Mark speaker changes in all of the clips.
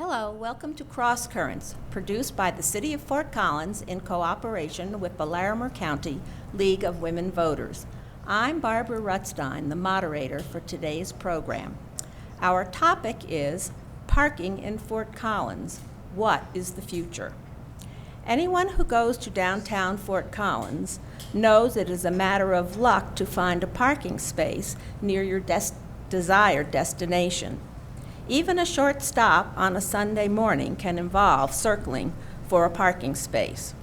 Speaker 1: Hello, welcome to CrossCurrents, produced by the City of Fort Collins in cooperation with the Larimer County League of Women Voters. I'm Barbara Rutstein, the moderator for today's program. Our topic is parking in Fort Collins. What is the future? Anyone who goes to downtown Fort Collins knows it is a matter of luck to find a parking space near your desired destination. Even a short stop on a Sunday morning can involve circling for a parking space.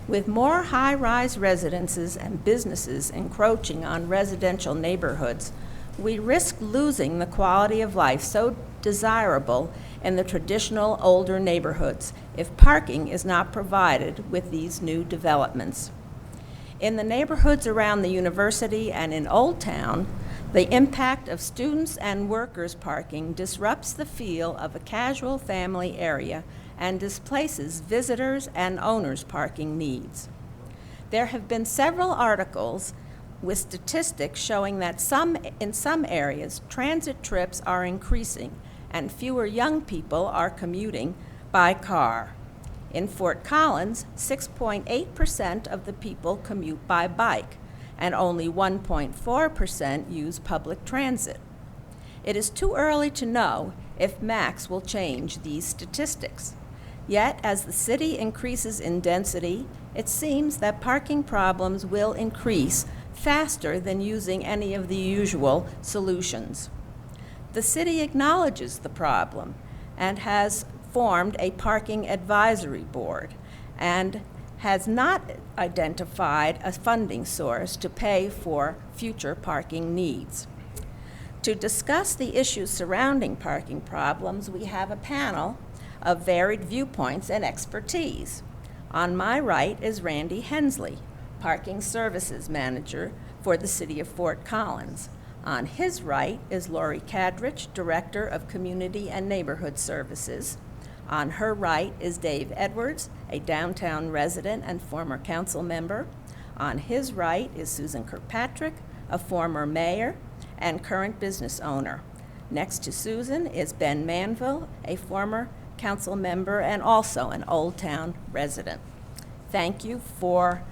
Speaker 1: With more high-rise residences and businesses encroaching on residential neighborhoods, we risk losing the quality of life so desirable in the traditional older neighborhoods if parking is not provided with these new developments. In the neighborhoods around the university and in Old Town, the impact of students and workers parking disrupts the feel of a casual family area and displaces visitors and owners' parking needs. There have been several articles with statistics showing that in some areas, transit trips are increasing and fewer young people are commuting by car. In Fort Collins, 6.8% of the people commute by bike, and only 1.4% use public transit. It is too early to know if MAX will change these statistics. Yet, as the city increases in density, it seems that parking problems will increase faster than using any of the usual solutions. The city acknowledges the problem and has formed a parking advisory board and has not identified a funding source to pay for future parking needs. To discuss the issues surrounding parking problems, we have a panel of varied viewpoints and expertise. On my right is Randy Hensley, Parking Services Manager for the City of Fort Collins. On his right is Laurie Kadrich, Director of Community and Neighborhood Services. On her right is Dave Edwards, a downtown resident and former council member. On his right is Susan Kirkpatrick, a former mayor and current business owner. Next to Susan is Ben Manvel, a former council member and also an Old Town resident. Thank you for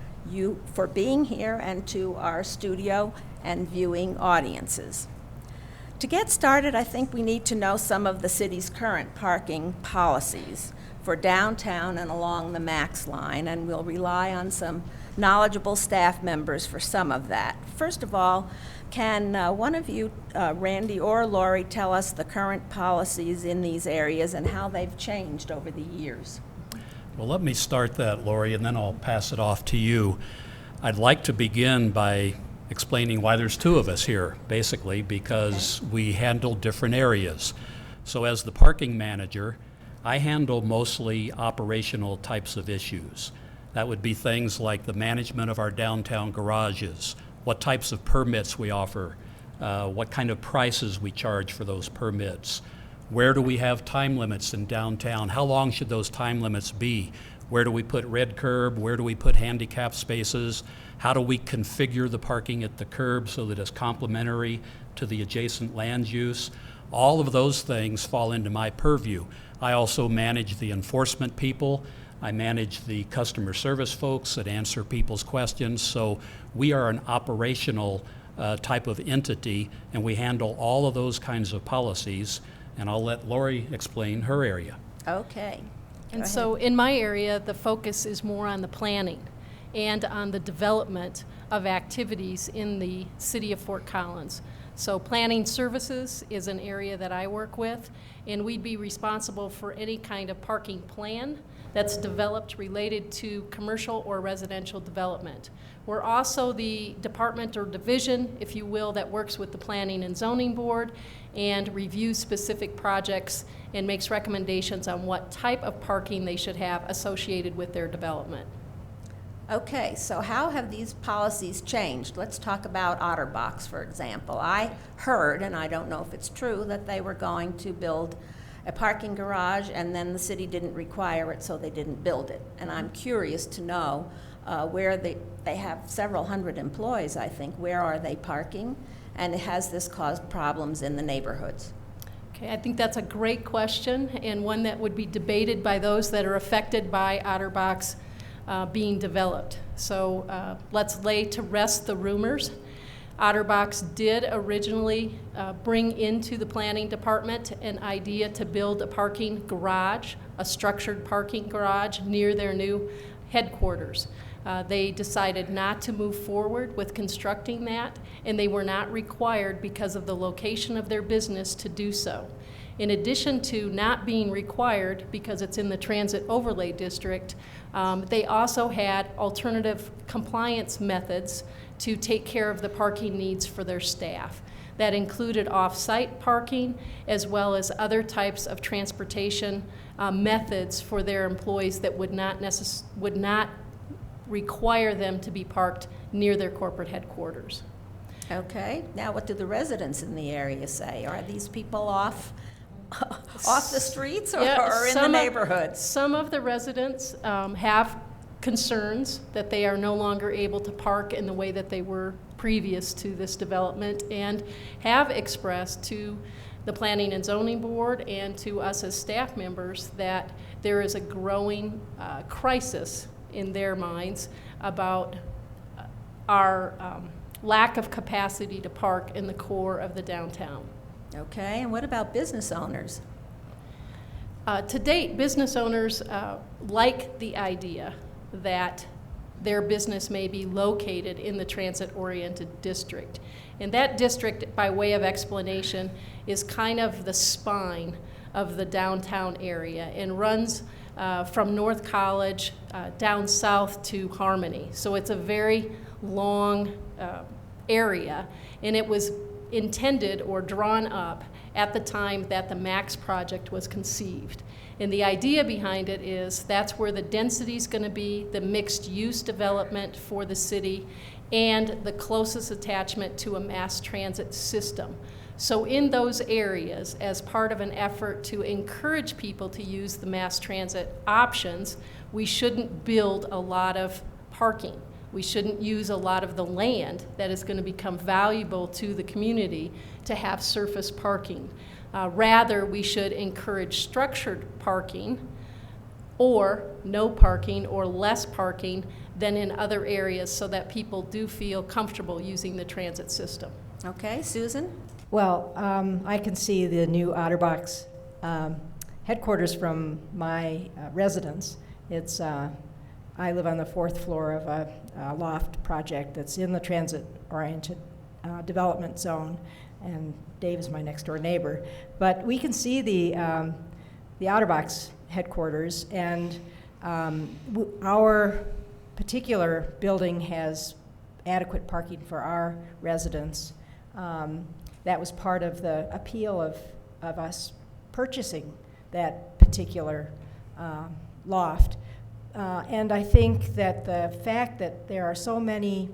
Speaker 1: being here and to our studio and viewing audiences. To get started, I think we need to know some of the city's current parking policies for downtown and along the MAX line, and we'll rely on some knowledgeable staff members for some of that. First of all, can one of you, Randy or Laurie, tell us the current policies in these areas and how they've changed over the years?
Speaker 2: Well, let me start that, Laurie, and then I'll pass it off to you. I'd like to begin by explaining why there's two of us here, basically, because we handle different areas. So as the parking manager, I handle mostly operational types of issues. That would be things like the management of our downtown garages, what types of permits we offer, what kind of prices we charge for those permits, where do we have time limits in downtown, how long should those time limits be, where do we put red curb, where do we put handicap spaces, how do we configure the parking at the curb so that it's complementary to the adjacent land use? All of those things fall into my purview. I also manage the enforcement people. I manage the customer service folks that answer people's questions. So we are an operational type of entity, and we handle all of those kinds of policies. And I'll let Laurie explain her area.
Speaker 1: Okay.
Speaker 3: And so in my area, the focus is more on the planning and on the development of activities in the city of Fort Collins. So planning services is an area that I work with, and we'd be responsible for any kind of parking plan that's developed related to commercial or residential development. We're also the department or division, if you will, that works with the Planning and Zoning Board and reviews specific projects and makes recommendations on what type of parking they should have associated with their development.
Speaker 1: Okay, so how have these policies changed? Let's talk about Otterbox, for example. I heard, and I don't know if it's true, that they were going to build a parking garage and then the city didn't require it, so they didn't build it. And I'm curious to know where they have several hundred employees, I think. Where are they parking? And has this caused problems in the neighborhoods?
Speaker 3: Okay, I think that's a great question, and one that would be debated by those that are affected by OtterBox being developed. So let's lay to rest the rumors. OtterBox did originally bring into the planning department an idea to build a parking garage, a structured parking garage near their new headquarters. They decided not to move forward with constructing that, and they were not required because of the location of their business to do so. In addition to not being required because it's in the transit overlay district, they also had alternative compliance methods to take care of the parking needs for their staff. That included off-site parking as well as other types of transportation methods for their employees that would not require them to be parked near their corporate headquarters.
Speaker 1: Okay, now what do the residents in the area say? Are these people off the streets or in the neighborhoods?
Speaker 3: Some of the residents have concerns that they are no longer able to park in the way that they were previous to this development, and have expressed to the Planning and Zoning Board and to us as staff members that there is a growing crisis in their minds about our lack of capacity to park in the core of the downtown.
Speaker 1: Okay, and what about business owners?
Speaker 3: To date, business owners like the idea that their business may be located in the transit-oriented district. And that district, by way of explanation, is kind of the spine of the downtown area and runs from North College down south to Harmony. So it's a very long area, and it was intended or drawn up at the time that the MAX project was conceived. And the idea behind it is that's where the density is going to be, the mixed-use development for the city, and the closest attachment to a mass transit system. So in those areas, as part of an effort to encourage people to use the mass transit options, we shouldn't build a lot of parking. We shouldn't use a lot of the land that is going to become valuable to the community to have surface parking. Rather, we should encourage structured parking or no parking or less parking than in other areas so that people do feel comfortable using the transit system.
Speaker 1: Okay, Susan?
Speaker 4: Well, I can see the new OtterBox headquarters from my residence. It's I live on the 4th floor of a loft project that's in the transit-oriented development zone, and Dave is my next-door neighbor. But we can see the OtterBox headquarters, and our particular building has adequate parking for our residents. That was part of the appeal of us purchasing that particular loft. And I think that the fact that there are so many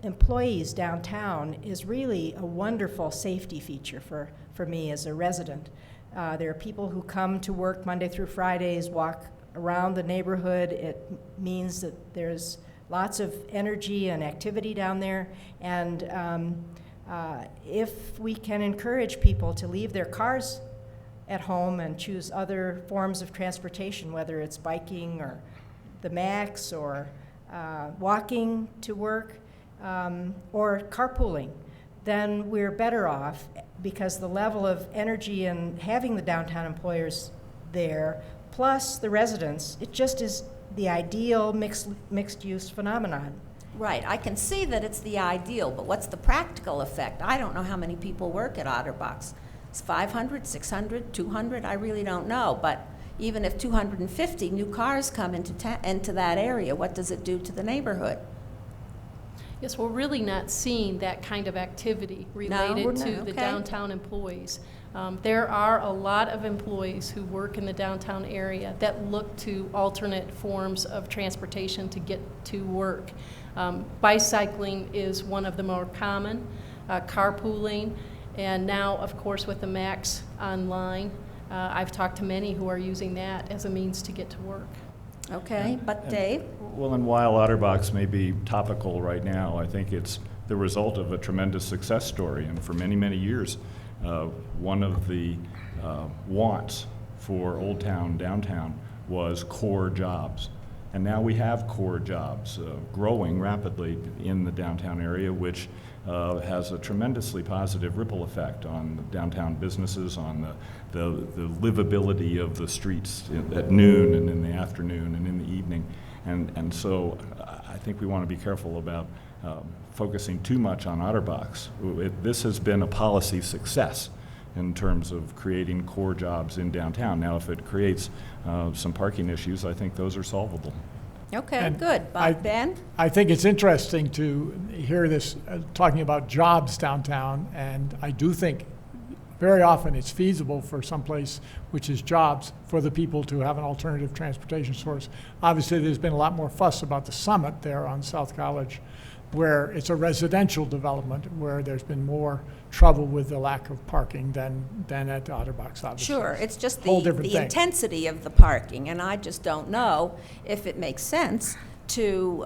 Speaker 4: employees downtown is really a wonderful safety feature for me as a resident. There are people who come to work Monday through Fridays, walk around the neighborhood. It means that there's lots of energy and activity down there. And if we can encourage people to leave their cars at home and choose other forms of transportation, whether it's biking or the MAX or walking to work or carpooling, then we're better off, because the level of energy and having the downtown employers there, plus the residents, it just is the ideal mixed-use phenomenon.
Speaker 1: Right, I can see that it's the ideal, but what's the practical effect? I don't know how many people work at OtterBox. It's 500, 600, 200, I really don't know. But even if 250 new cars come into that area, what does it do to the neighborhood?
Speaker 3: Yes, we're really not seeing that kind of activity related to the downtown employees. There are a lot of employees who work in the downtown area that look to alternate forms of transportation to get to work. Bicycling is one of the more common, carpooling, and now, of course, with the MAX online, I've talked to many who are using that as a means to get to work.
Speaker 1: Okay, but Dave?
Speaker 5: Well, and while OtterBox may be topical right now, I think it's the result of a tremendous success story. And for many, many years, one of the wants for Old Town, downtown, was core jobs. And now we have core jobs growing rapidly in the downtown area, which has a tremendously positive ripple effect on the downtown businesses, on the livability of the streets at noon and in the afternoon and in the evening. And so I think we want to be careful about focusing too much on Otterbox. This has been a policy success in terms of creating core jobs in downtown. Now, if it creates some parking issues, I think those are solvable.
Speaker 1: Okay,
Speaker 6: And
Speaker 1: good. Ben?
Speaker 6: I think it's interesting to hear this talking about jobs downtown, and I do think very often it's feasible for someplace which is jobs for the people to have an alternative transportation source. Obviously, there's been a lot more fuss about the Summit there on South College, where it's a residential development where there's been more trouble with the lack of parking than at Otterbox, obviously.
Speaker 1: Sure, it's just
Speaker 6: Whole
Speaker 1: the
Speaker 6: different thing.
Speaker 1: intensity of the parking, and I just don't know if it makes sense to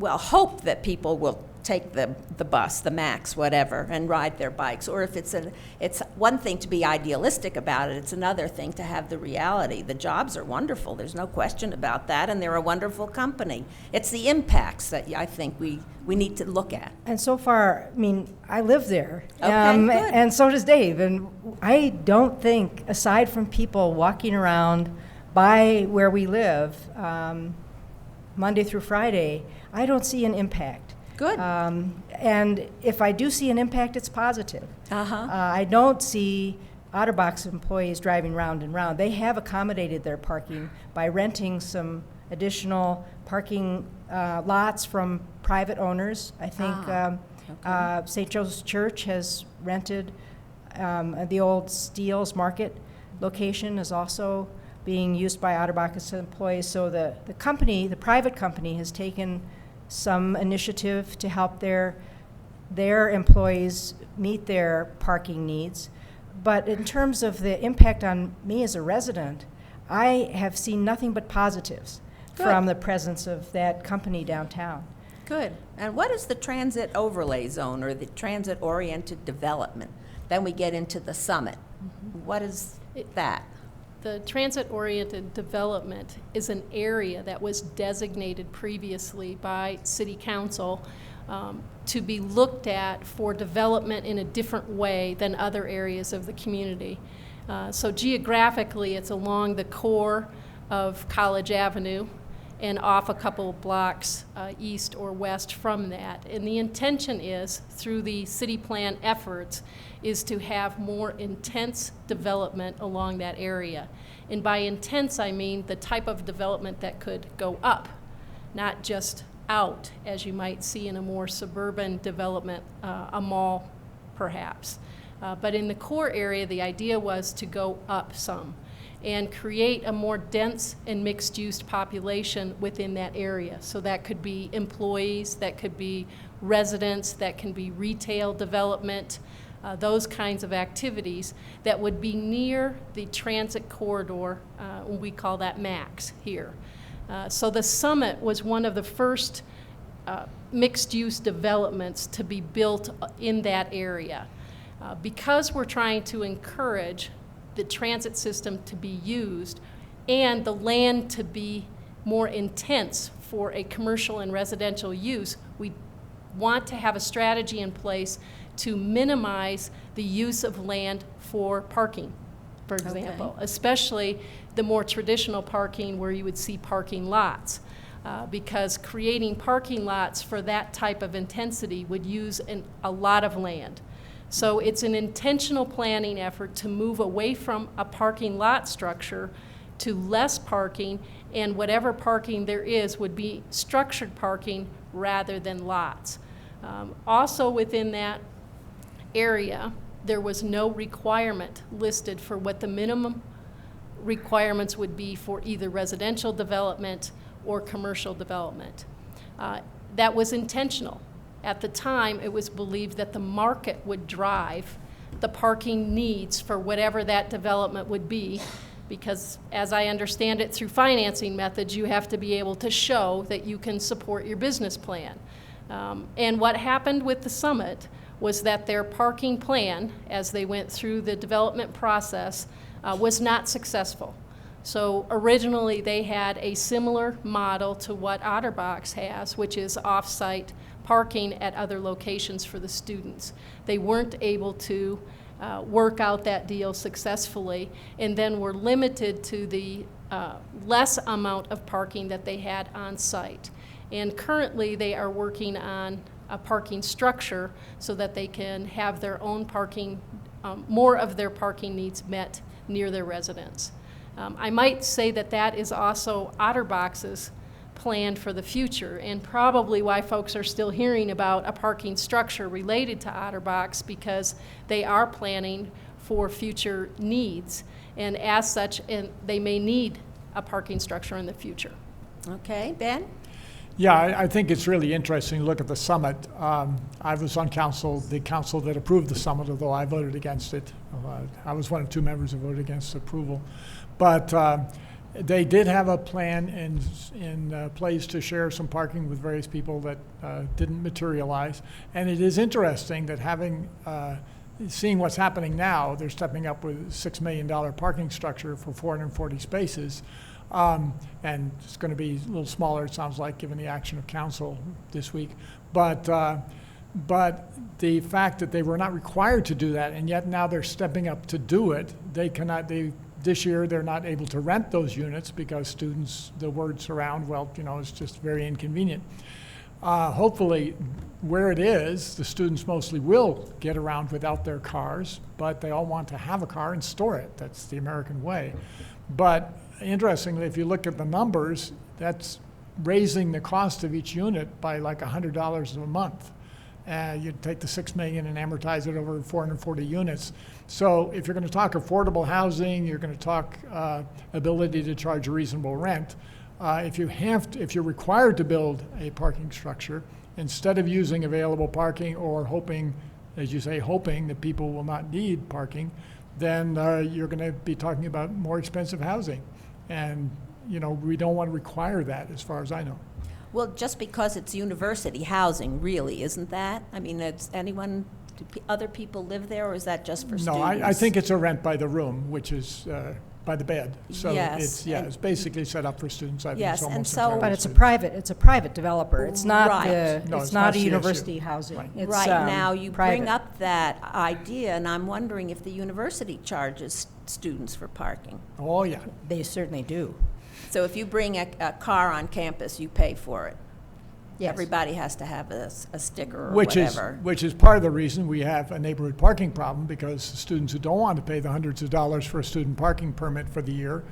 Speaker 1: hope that people will take the bus, the MAX, whatever, and ride their bikes, or if it's one thing to be idealistic about it, it's another thing to have the reality. The jobs are wonderful, there's no question about that, and they're a wonderful company. It's the impacts that I think we need to look at.
Speaker 4: And so far, I mean, I live there.
Speaker 1: Okay, good.
Speaker 4: And so does Dave. And I don't think, aside from people walking around by where we live Monday through Friday, I don't see an impact.
Speaker 1: Good.
Speaker 4: And if I do see an impact, it's positive. I don't see Otterbox employees driving round and round. They have accommodated their parking by renting some additional parking lots from private owners. I think St. Joseph's Church has rented the old Steele's Market location is also being used by Otterbox employees. So the private company has taken some initiative to help their employees meet their parking needs. But in terms of the impact on me as a resident, I have seen nothing but positives from the presence of that company downtown.
Speaker 1: Good. And what is the transit overlay zone, or the transit-oriented development? Then we get into the Summit. What is that?
Speaker 3: The transit-oriented development is an area that was designated previously by City Council to be looked at for development in a different way than other areas of the community. So geographically, it's along the core of College Avenue and off a couple of blocks east or west from that. And the intention is, through the city plan efforts, is to have more intense development along that area. And by intense, I mean the type of development that could go up, not just out, as you might see in a more suburban development, a mall perhaps. But in the core area, the idea was to go up some and create a more dense and mixed-use population within that area. So that could be employees, that could be residents, that can be retail development, those kinds of activities that would be near the transit corridor. We call that MAX here. So the Summit was one of the first mixed-use developments to be built in that area. Because we're trying to encourage the transit system to be used and the land to be more intense for a commercial and residential use, we want to have a strategy in place to minimize the use of land for parking, for example, especially the more traditional parking where you would see parking lots, because creating parking lots for that type of intensity would use a lot of land. So it's an intentional planning effort to move away from a parking lot structure to less parking, and whatever parking there is would be structured parking rather than lots. Also within that area, there was no requirement listed for what the minimum requirements would be for either residential development or commercial development. That was intentional. At the time, it was believed that the market would drive the parking needs for whatever that development would be, because as I understand it, through financing methods, you have to be able to show that you can support your business plan. And what happened with the Summit was that their parking plan, as they went through the development process, was not successful. So originally they had a similar model to what Otterbox has, which is off-site parking at other locations for the students. They weren't able to work out that deal successfully, and then were limited to the less amount of parking that they had on site. And currently they are working on a parking structure so that they can have their own parking, more of their parking needs met near their residence. I might say that that is also Otterbox's plan for the future, and probably why folks are still hearing about a parking structure related to Otterbox, because they are planning for future needs, and as such, and they may need a parking structure in the future.
Speaker 1: Okay, Ben?
Speaker 6: Yeah, I think it's really interesting to look at the summit. I was on the council that approved the summit, although I voted against it. I was one of 2 members who voted against approval. But they did have a plan in place to share some parking with various people that didn't materialize. And it is interesting that seeing what's happening now, they're stepping up with a $6 million parking structure for 440 spaces. And it's going to be a little smaller, it sounds like, given the action of council this week. But the fact that they were not required to do that, and yet now they're stepping up to do it, this year they're not able to rent those units because students, the word surround, well, it's just very inconvenient. Hopefully, where it is, the students mostly will get around without their cars, but they all want to have a car and store it. That's the American way. But interestingly, if you look at the numbers, that's raising the cost of each unit by like $100 a month. You take the $6 million and amortize it over 440 units. So if you're going to talk affordable housing, you're going to talk ability to charge a reasonable rent. If you're required to build a parking structure, instead of using available parking or hoping, as you say, hoping that people will not need parking, then you're going to be talking about more expensive housing. And we don't want to require that, as far as I know.
Speaker 1: Well, just because it's university housing, really, isn't that? I mean, do other people live there, or is that just for students?
Speaker 6: No, I think it's a rent by the room, which is by the bed. So
Speaker 1: yes,
Speaker 6: it's basically set up for students. I think
Speaker 1: yes,
Speaker 6: it's almost
Speaker 1: and so,
Speaker 6: entirely
Speaker 4: But it's
Speaker 6: students.
Speaker 4: a private developer. It's not
Speaker 1: Right.
Speaker 4: it's not a university housing.
Speaker 6: Right.
Speaker 4: It's,
Speaker 1: right now, you bring
Speaker 4: private.
Speaker 1: up that idea, and I'm wondering if the university charges students for parking.
Speaker 6: Oh, yeah.
Speaker 4: They certainly do.
Speaker 1: So if you bring a car on campus, you pay for it.
Speaker 4: Yes.
Speaker 1: Everybody has to have a sticker or
Speaker 6: Which
Speaker 1: whatever.
Speaker 6: is part of the reason we have a neighborhood parking problem, because students who don't want to pay the hundreds of dollars for a student parking permit for the year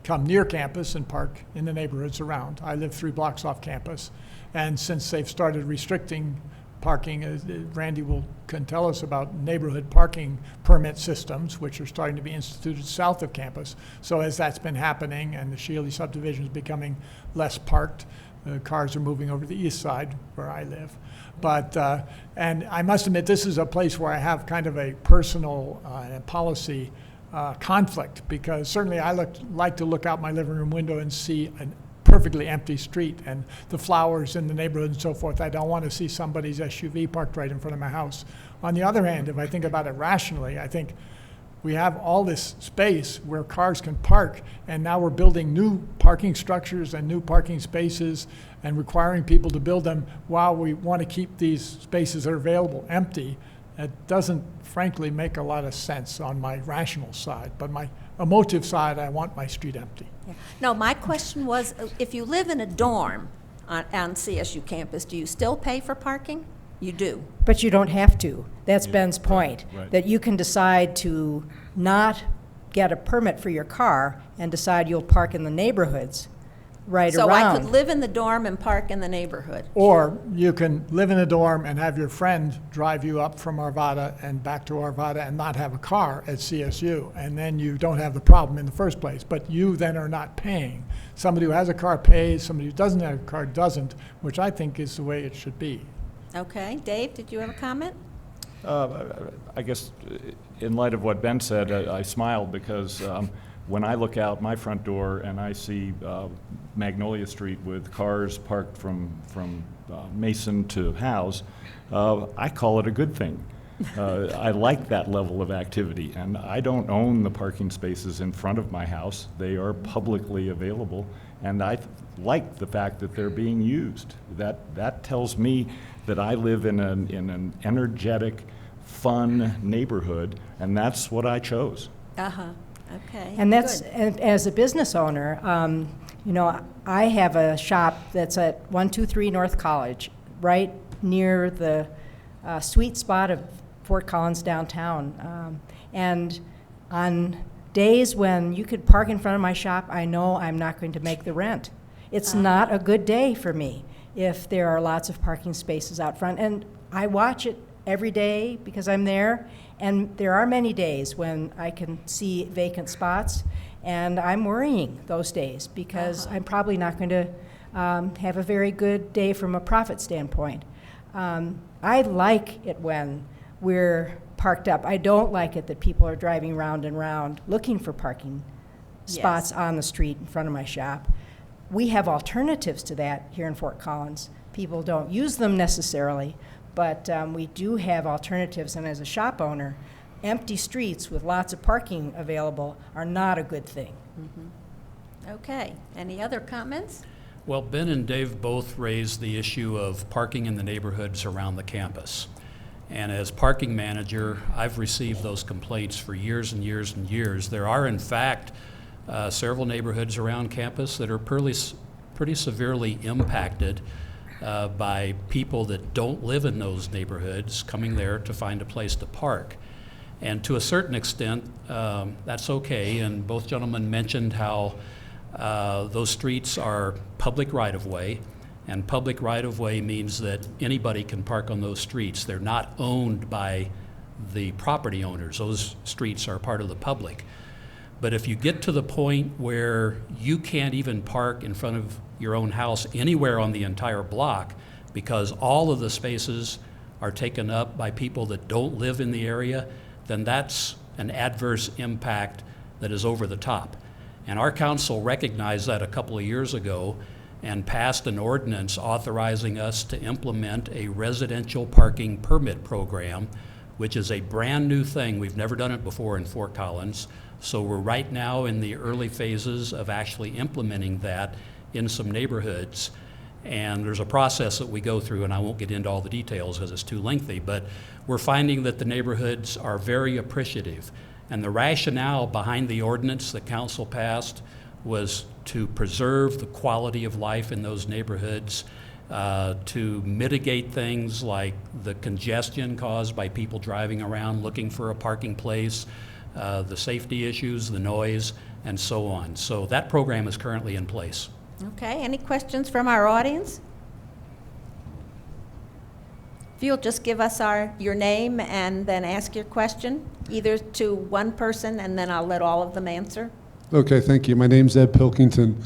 Speaker 6: come near campus and park in the neighborhoods around. I live 3 blocks off campus, and since they've started restricting parking, Randy can tell us about neighborhood parking permit systems, which are starting to be instituted south of campus. So as that's been happening and the Shealy subdivision is becoming less parked, the cars are moving over to the east side where I live. But, and I must admit, this is a place where I have kind of a personal policy conflict, because certainly I like to look out my living room window and see a perfectly empty street and the flowers in the neighborhood and so forth. I don't want to see somebody's SUV parked right in front of my house. On the other hand, if I think about it rationally, I think we have all this space where cars can park, and now we're building new parking structures and new parking spaces and requiring people to build them while we want to keep these spaces that are available empty. It doesn't, frankly, make a lot of sense on my rational side. But my emotive side, I want my street empty.
Speaker 1: Yeah. No, my question was, if you live in a dorm on CSU campus, do you still pay for parking? You do.
Speaker 4: But you don't have to. That's Ben's point,
Speaker 5: right.
Speaker 4: that you can decide to not get a permit for your car and decide you'll park in the neighborhoods right
Speaker 1: So
Speaker 4: around.
Speaker 1: I could live in the dorm and park in the neighborhood.
Speaker 6: Or you can live in a dorm and have your friend drive you up from Arvada and back to Arvada and not have a car at CSU, and then you don't have the problem in the first place. But you then are not paying. Somebody who has a car pays, somebody who doesn't have a car doesn't, which I think is the way it should be.
Speaker 1: Okay, Dave, did you have a comment?
Speaker 5: I guess in light of what Ben said, I smiled because when I look out my front door and I see Magnolia Street with cars parked from Mason to Howes, I call it a good thing. I like that level of activity, and I don't own the parking spaces in front of my house. They are publicly available, and I like the fact that they're being used. That tells me that I live in an energetic, fun neighborhood, and that's what I chose.
Speaker 1: Uh-huh, okay.
Speaker 4: And that's,
Speaker 1: good.
Speaker 4: and as a business owner, you know, I have a shop that's at 123 North College, right near the sweet spot of Fort Collins downtown. And on days when you could park in front of my shop, I know I'm not going to make the rent. It's not a good day for me if there are lots of parking spaces out front. And I watch it every day because I'm there, and there are many days when I can see vacant spots, and I'm worrying those days because I'm probably not going to have a very good day from a profit standpoint. I like it when we're parked up. I don't like it that people are driving round and round looking for parking spots on the street in front of my shop. We have alternatives to that here in Fort Collins. People don't use them necessarily, but we do have alternatives, and as a shop owner, empty streets with lots of parking available are not a good thing.
Speaker 1: Okay, any other comments?
Speaker 2: Well, Ben and Dave both raised the issue of parking in the neighborhoods around the campus. And as parking manager, I've received those complaints for years and years and years. There are, in fact, several neighborhoods around campus that are pretty severely impacted by people that don't live in those neighborhoods coming there to find a place to park. And to a certain extent, that's okay. And both gentlemen mentioned how those streets are public right-of-way, and public right-of-way means that anybody can park on those streets. They're not owned by the property owners. Those streets are part of the public. But if you get to the point where you can't even park in front of your own house anywhere on the entire block because all of the spaces are taken up by people that don't live in the area, then that's an adverse impact that is over the top. And our council recognized that a couple of years ago and passed an ordinance authorizing us to implement a residential parking permit program, which is a brand new thing. We've never done it before in Fort Collins. So we're right now in the early phases of actually implementing that in some neighborhoods. And there's a process that we go through, and I won't get into all the details because it's too lengthy, but we're finding that the neighborhoods are very appreciative. And the rationale behind the ordinance that council passed was to preserve the quality of life in those neighborhoods, to mitigate things like the congestion caused by people driving around looking for a parking place, the safety issues, the noise, and so on. So that program is currently in place.
Speaker 1: Okay, any questions from our audience? If you'll just give us your name and then ask your question, either to one person and then I'll let all of them answer.
Speaker 7: Okay, thank you. My name's Ed Pilkington.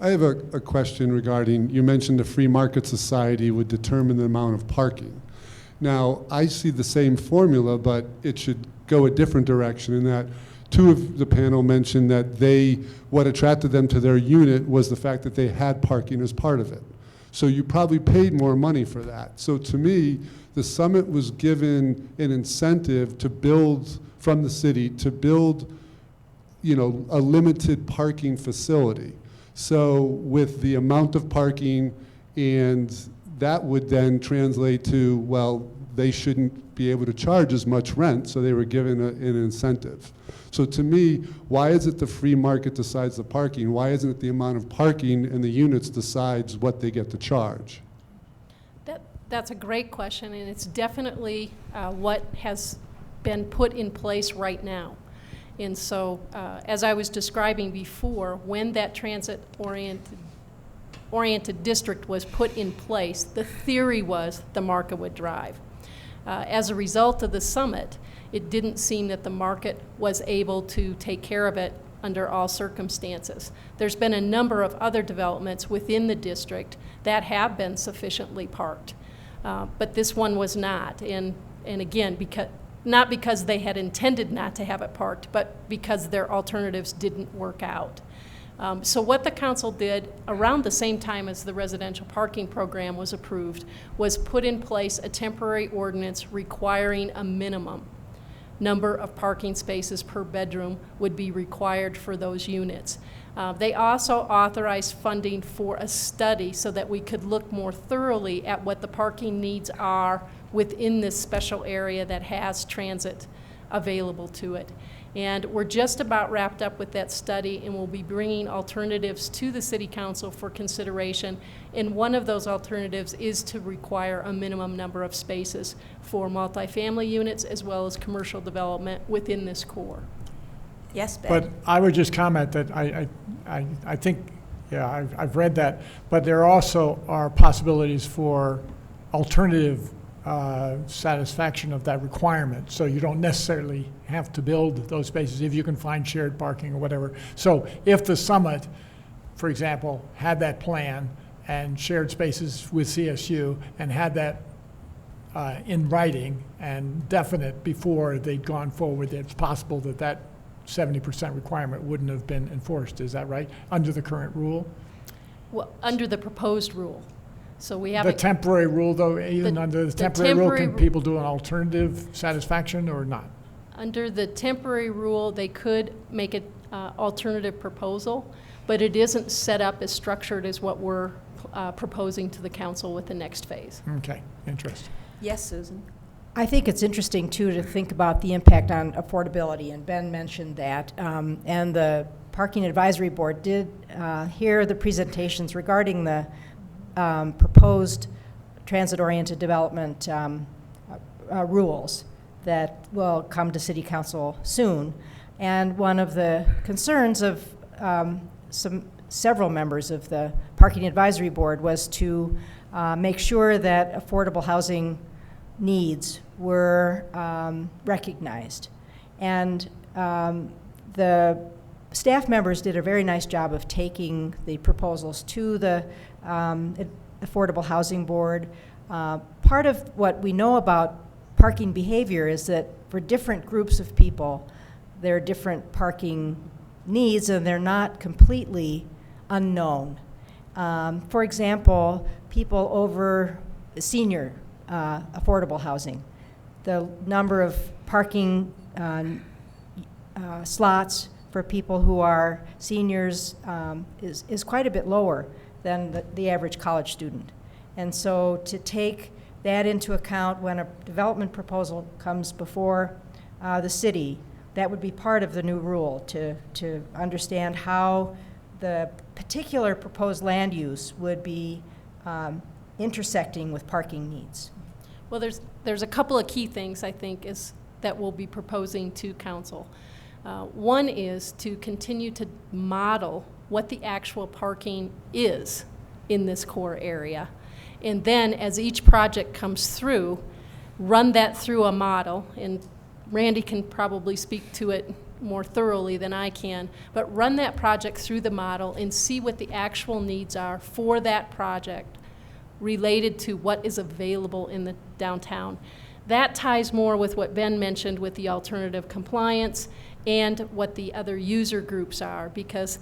Speaker 7: I have a question regarding, you mentioned the free market society would determine the amount of parking. Now, I see the same formula, but it should go a different direction in that two of the panel mentioned that what attracted them to their unit was the fact that they had parking as part of it. So you probably paid more money for that. So to me, the summit was given an incentive to build, from the city, to build, you know, a limited parking facility. So with the amount of parking, and that would then translate to, well, they shouldn't be able to charge as much rent, so they were given an incentive. So to me, why is it the free market decides the parking? Why isn't it the amount of parking and the units decides what they get to charge?
Speaker 3: That's a great question, and it's definitely what has been put in place right now. And so, as I was describing before, when that transit-oriented district was put in place, the theory was the market would drive. As a result of the summit, it didn't seem that the market was able to take care of it under all circumstances. There's been a number of other developments within the district that have been sufficiently parked, but this one was not. And again, not because they had intended not to have it parked, but because their alternatives didn't work out. So what the council did around the same time as the residential parking program was approved was put in place a temporary ordinance requiring a minimum number of parking spaces per bedroom would be required for those units. They also authorized funding for a study so that we could look more thoroughly at what the parking needs are within this special area that has transit available to it. And we're just about wrapped up with that study, and we'll be bringing alternatives to the City Council for consideration. And one of those alternatives is to require a minimum number of spaces for multifamily units as well as commercial development within this core.
Speaker 1: Yes, Ben?
Speaker 6: But I would just comment that I think, yeah, I've read that, but there also are possibilities for alternative satisfaction of that requirement. So you don't necessarily have to build those spaces if you can find shared parking or whatever. So if the Summit, for example, had that plan and shared spaces with CSU and had that in writing and definite before they'd gone forward, it's possible that that 70% requirement wouldn't have been enforced. Is that right? Under the current rule?
Speaker 3: Well, under the proposed rule. So we
Speaker 6: The
Speaker 3: haven't.
Speaker 6: temporary rule, though, even under the temporary rule, can
Speaker 3: temporary-
Speaker 6: people do an alternative satisfaction or not?
Speaker 3: Under the temporary rule, they could make an alternative proposal, but it isn't set up as structured as what we're proposing to the council with the next phase.
Speaker 6: Okay, interesting.
Speaker 1: Yes, Susan?
Speaker 4: I think it's interesting, too, to think about the impact on affordability, and Ben mentioned that. And the Parking Advisory Board did hear the presentations regarding the proposed transit-oriented development rules that will come to City Council soon. And one of the concerns of several members of the Parking Advisory Board was to make sure that affordable housing needs were recognized. And the staff members did a very nice job of taking the proposals to the Affordable Housing Board. Part of what we know about parking behavior is that for different groups of people, there are different parking needs, and they're not completely unknown. For example, people over senior affordable housing, the number of parking slots for people who are seniors is quite a bit lower than the average college student. And so to take that into account when a development proposal comes before the city, that would be part of the new rule, to understand how the particular proposed land use would be intersecting with parking needs.
Speaker 3: Well, there's a couple of key things, I think, that we'll be proposing to council. One is to continue to model what the actual parking is in this core area. And then as each project comes through, run that through a model, and Randy can probably speak to it more thoroughly than I can, but run that project through the model and see what the actual needs are for that project related to what is available in the downtown. That ties more with what Ben mentioned with the alternative compliance and what the other user groups are, because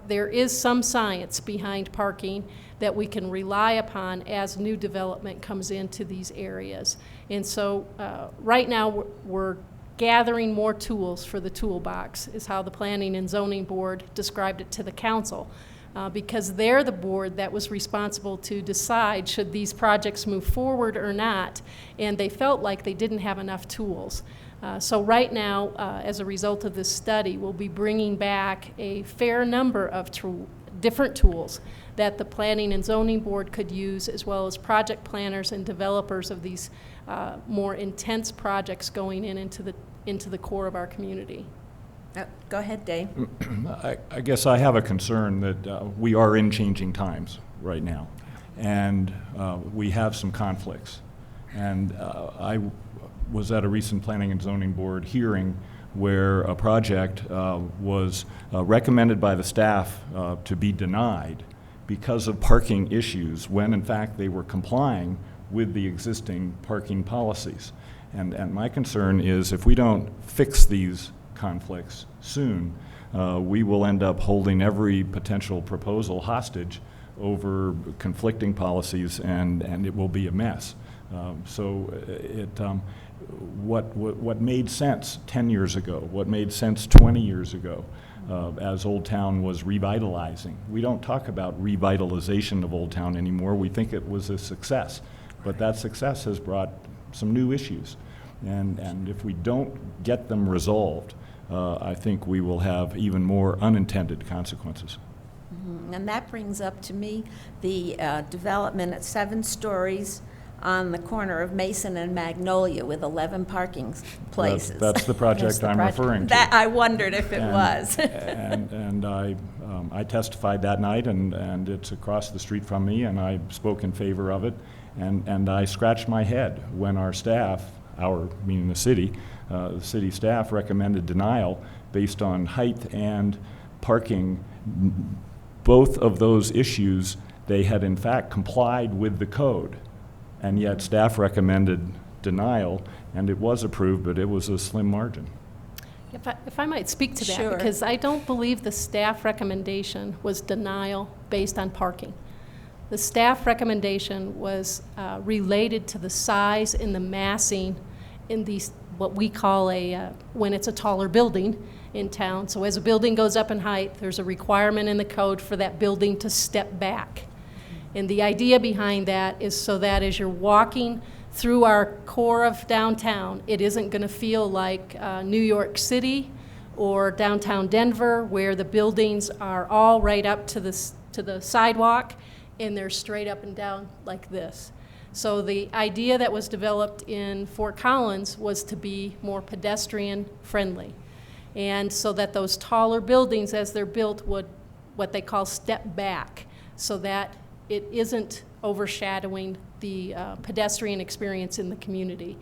Speaker 3: there is some science behind parking that we can rely upon as new development comes into these areas. And so right now we're gathering more tools for the toolbox, is how the Planning and Zoning Board described it to the council. Because they're the board that was responsible to decide should these projects move forward or not, and they felt like they didn't have enough tools. So right now, as a result of this study, we'll be bringing back a fair number of different tools that the Planning and Zoning Board could use, as well as project planners and developers of these more intense projects going into the core of our community.
Speaker 1: Go ahead, Dave.
Speaker 5: I guess I have a concern that we are in changing times right now, and we have some conflicts. And I was at a recent Planning and Zoning Board hearing where a project was recommended by the staff to be denied because of parking issues, when in fact they were complying with the existing parking policies. And my concern is, if we don't fix these conflicts soon, we will end up holding every potential proposal hostage over conflicting policies, and it will be a mess. What made sense 10 years ago, what made sense 20 years ago, as Old Town was revitalizing. We don't talk about revitalization of Old Town anymore. We think it was a success, but that success has brought some new issues. And if we don't get them resolved, I think we will have even more unintended consequences.
Speaker 1: And that brings up to me the development at 7 stories on the corner of Mason and Magnolia with 11 parking places.
Speaker 5: That's the project I'm referring to.
Speaker 1: That I wondered if it was.
Speaker 5: and I testified that night, and it's across the street from me, and I spoke in favor of it. And I scratched my head when our staff, meaning the city staff, recommended denial based on height and parking. Both of those issues, they had in fact complied with the code, and yet staff recommended denial, and it was approved, but it was a slim margin.
Speaker 3: If I might speak to that,
Speaker 1: Sure.
Speaker 3: because I don't believe the staff recommendation was denial based on parking. The staff recommendation was related to the size and the massing in these, what we call when it's a taller building in town. So as a building goes up in height, there's a requirement in the code for that building to step back. And the idea behind that is so that as you're walking through our core of downtown, it isn't going to feel like New York City or downtown Denver, where the buildings are all right up to the sidewalk, and they're straight up and down like this. So the idea that was developed in Fort Collins was to be more pedestrian friendly. And so that those taller buildings, as they're built, would what they call step back, so that it isn't overshadowing the pedestrian experience in the community.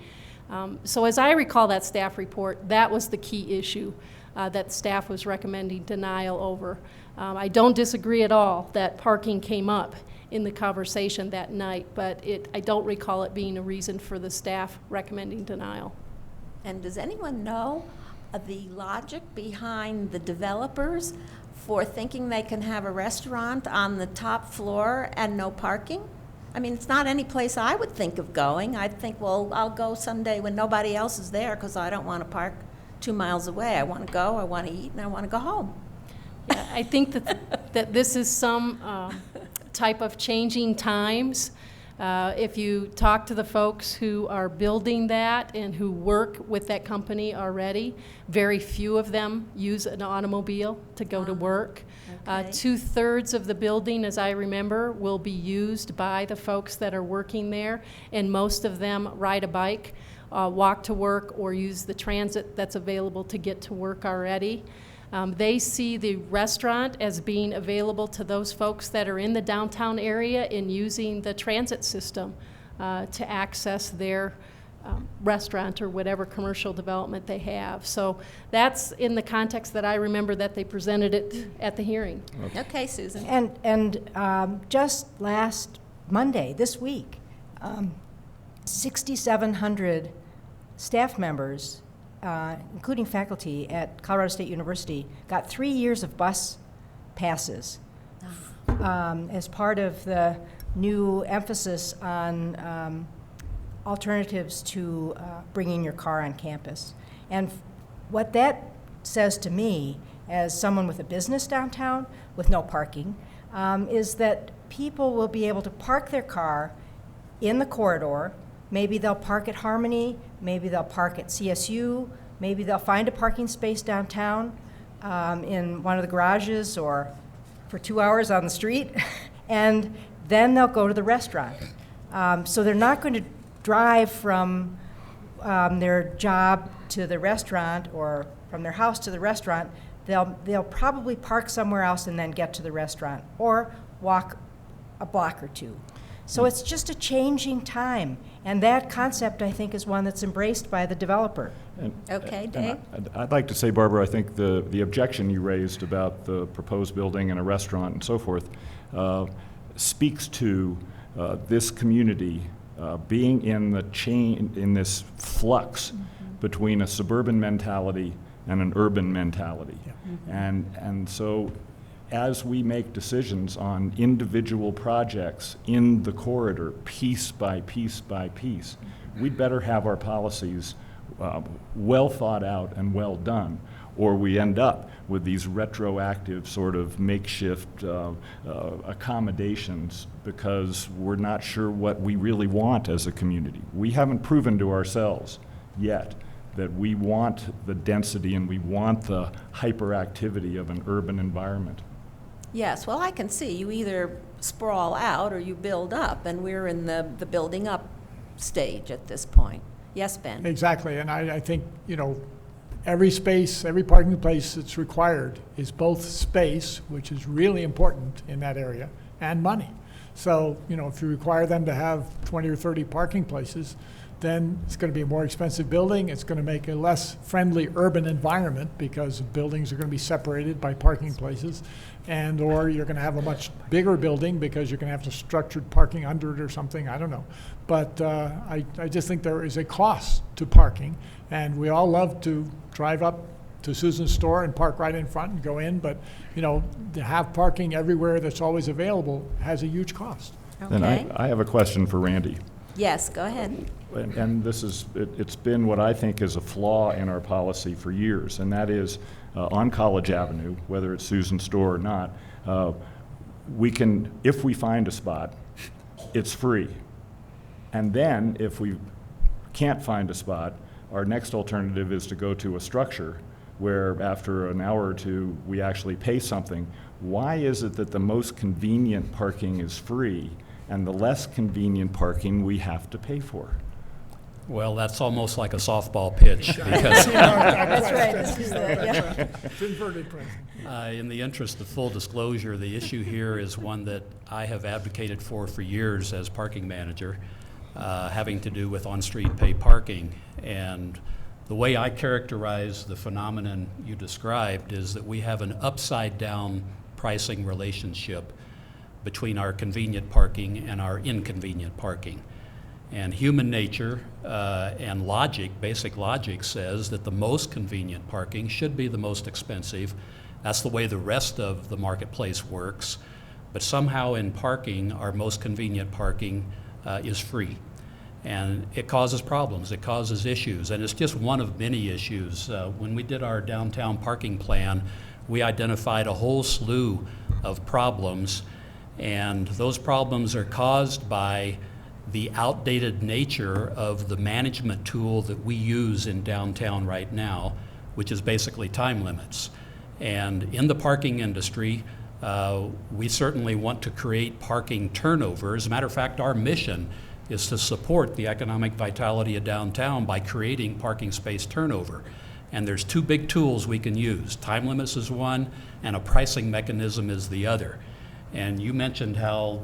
Speaker 3: So as I recall that staff report, that was the key issue that staff was recommending denial over. I don't disagree at all that parking came up in the conversation that night, but I don't recall it being a reason for the staff recommending denial.
Speaker 1: And does anyone know the logic behind the developers for thinking they can have a restaurant on the top floor and no parking? I mean, it's not any place I would think of going. I'd think, well, I'll go someday when nobody else is there because I don't want to park 2 miles away. I want to go, I want to eat, and I want to go home.
Speaker 3: Yeah, I think that this is some type of changing times. If you talk to the folks who are building that and who work with that company already, very few of them use an automobile to go to work.
Speaker 1: Okay.
Speaker 3: 2/3 of the building, as I remember, will be used by the folks that are working there, and most of them ride a bike, walk to work, or use the transit that's available to get to work already. They see the restaurant as being available to those folks that are in the downtown area and using the transit system to access their restaurant or whatever commercial development they have. So that's in the context that I remember that they presented it at the hearing.
Speaker 1: Okay, Susan.
Speaker 4: And just last Monday, this week, 6,700 staff members, including faculty at Colorado State University, got 3 years of bus passes as part of the new emphasis on alternatives to bringing your car on campus. And what that says to me, as someone with a business downtown with no parking, is that people will be able to park their car in the corridor. Maybe they'll park at Harmony, maybe they'll park at CSU, maybe they'll find a parking space downtown in one of the garages or for 2 hours on the street, and then they'll go to the restaurant. So they're not going to drive from their job to the restaurant or from their house to the restaurant. They'll probably park somewhere else and then get to the restaurant, or walk a block or two. So it's just a changing time, and that concept, I think, is one that's embraced by the developer.
Speaker 1: Okay, Dave?
Speaker 5: I'd like to say, Barbara, I think the objection you raised about the proposed building and a restaurant and so forth speaks to this community being in this flux between a suburban mentality and an urban mentality. And so as we make decisions on individual projects in the corridor, piece by piece by piece, we'd better have our policies well thought out and well done, or we end up with these retroactive sort of makeshift accommodations because we're not sure what we really want as a community. We haven't proven to ourselves yet that we want the density and we want the hyperactivity of an urban environment.
Speaker 1: Yes, well, I can see you either sprawl out or you build up, and we're in the building up stage at this point. Yes, Ben?
Speaker 6: Exactly, and I think, every space, every parking place that's required is both space, which is really important in that area, and money. So, if you require them to have 20 or 30 parking places, then it's going to be a more expensive building. It's going to make a less friendly urban environment because buildings are going to be separated by parking places, and or you're going to have a much bigger building because you're going to have to structured parking under it or something. I don't know. But I just think there is a cost to parking, and we all love to drive up to Susan's store and park right in front and go in, but to have parking everywhere that's always available has a huge cost.
Speaker 5: And I have a question for Randy.
Speaker 1: Yes, go ahead.
Speaker 5: And this is, it's been what I think is a flaw in our policy for years, and that is on College Avenue, whether it's Susan's store or not, we can, if we find a spot, it's free. And then if we can't find a spot, our next alternative is to go to a structure where after an hour or two we actually pay something. Why is it that the most convenient parking is free and the less convenient parking we have to pay for?
Speaker 2: Well, that's almost like a softball pitch because
Speaker 4: That's right. This is the,
Speaker 6: It's inverted pricing.
Speaker 2: in the interest of full disclosure, the issue here is one that I have advocated for years as parking manager, having to do with on-street pay parking. And the way I characterize the phenomenon you described is that we have an upside-down pricing relationship between our convenient parking and our inconvenient parking. And human nature and logic, basic logic, says that the most convenient parking should be the most expensive. That's the way the rest of the marketplace works. But somehow in parking, our most convenient parking is free. And it causes problems, it causes issues, and it's just one of many issues. When we did our downtown parking plan, we identified a whole slew of problems, and those problems are caused by the outdated nature of the management tool that we use in downtown right now, which is basically time limits. And in the parking industry, we certainly want to create parking turnover. As a matter of fact, our mission is to support the economic vitality of downtown by creating parking space turnover. And there's two big tools we can use. Time limits is one, and a pricing mechanism is the other. And you mentioned how,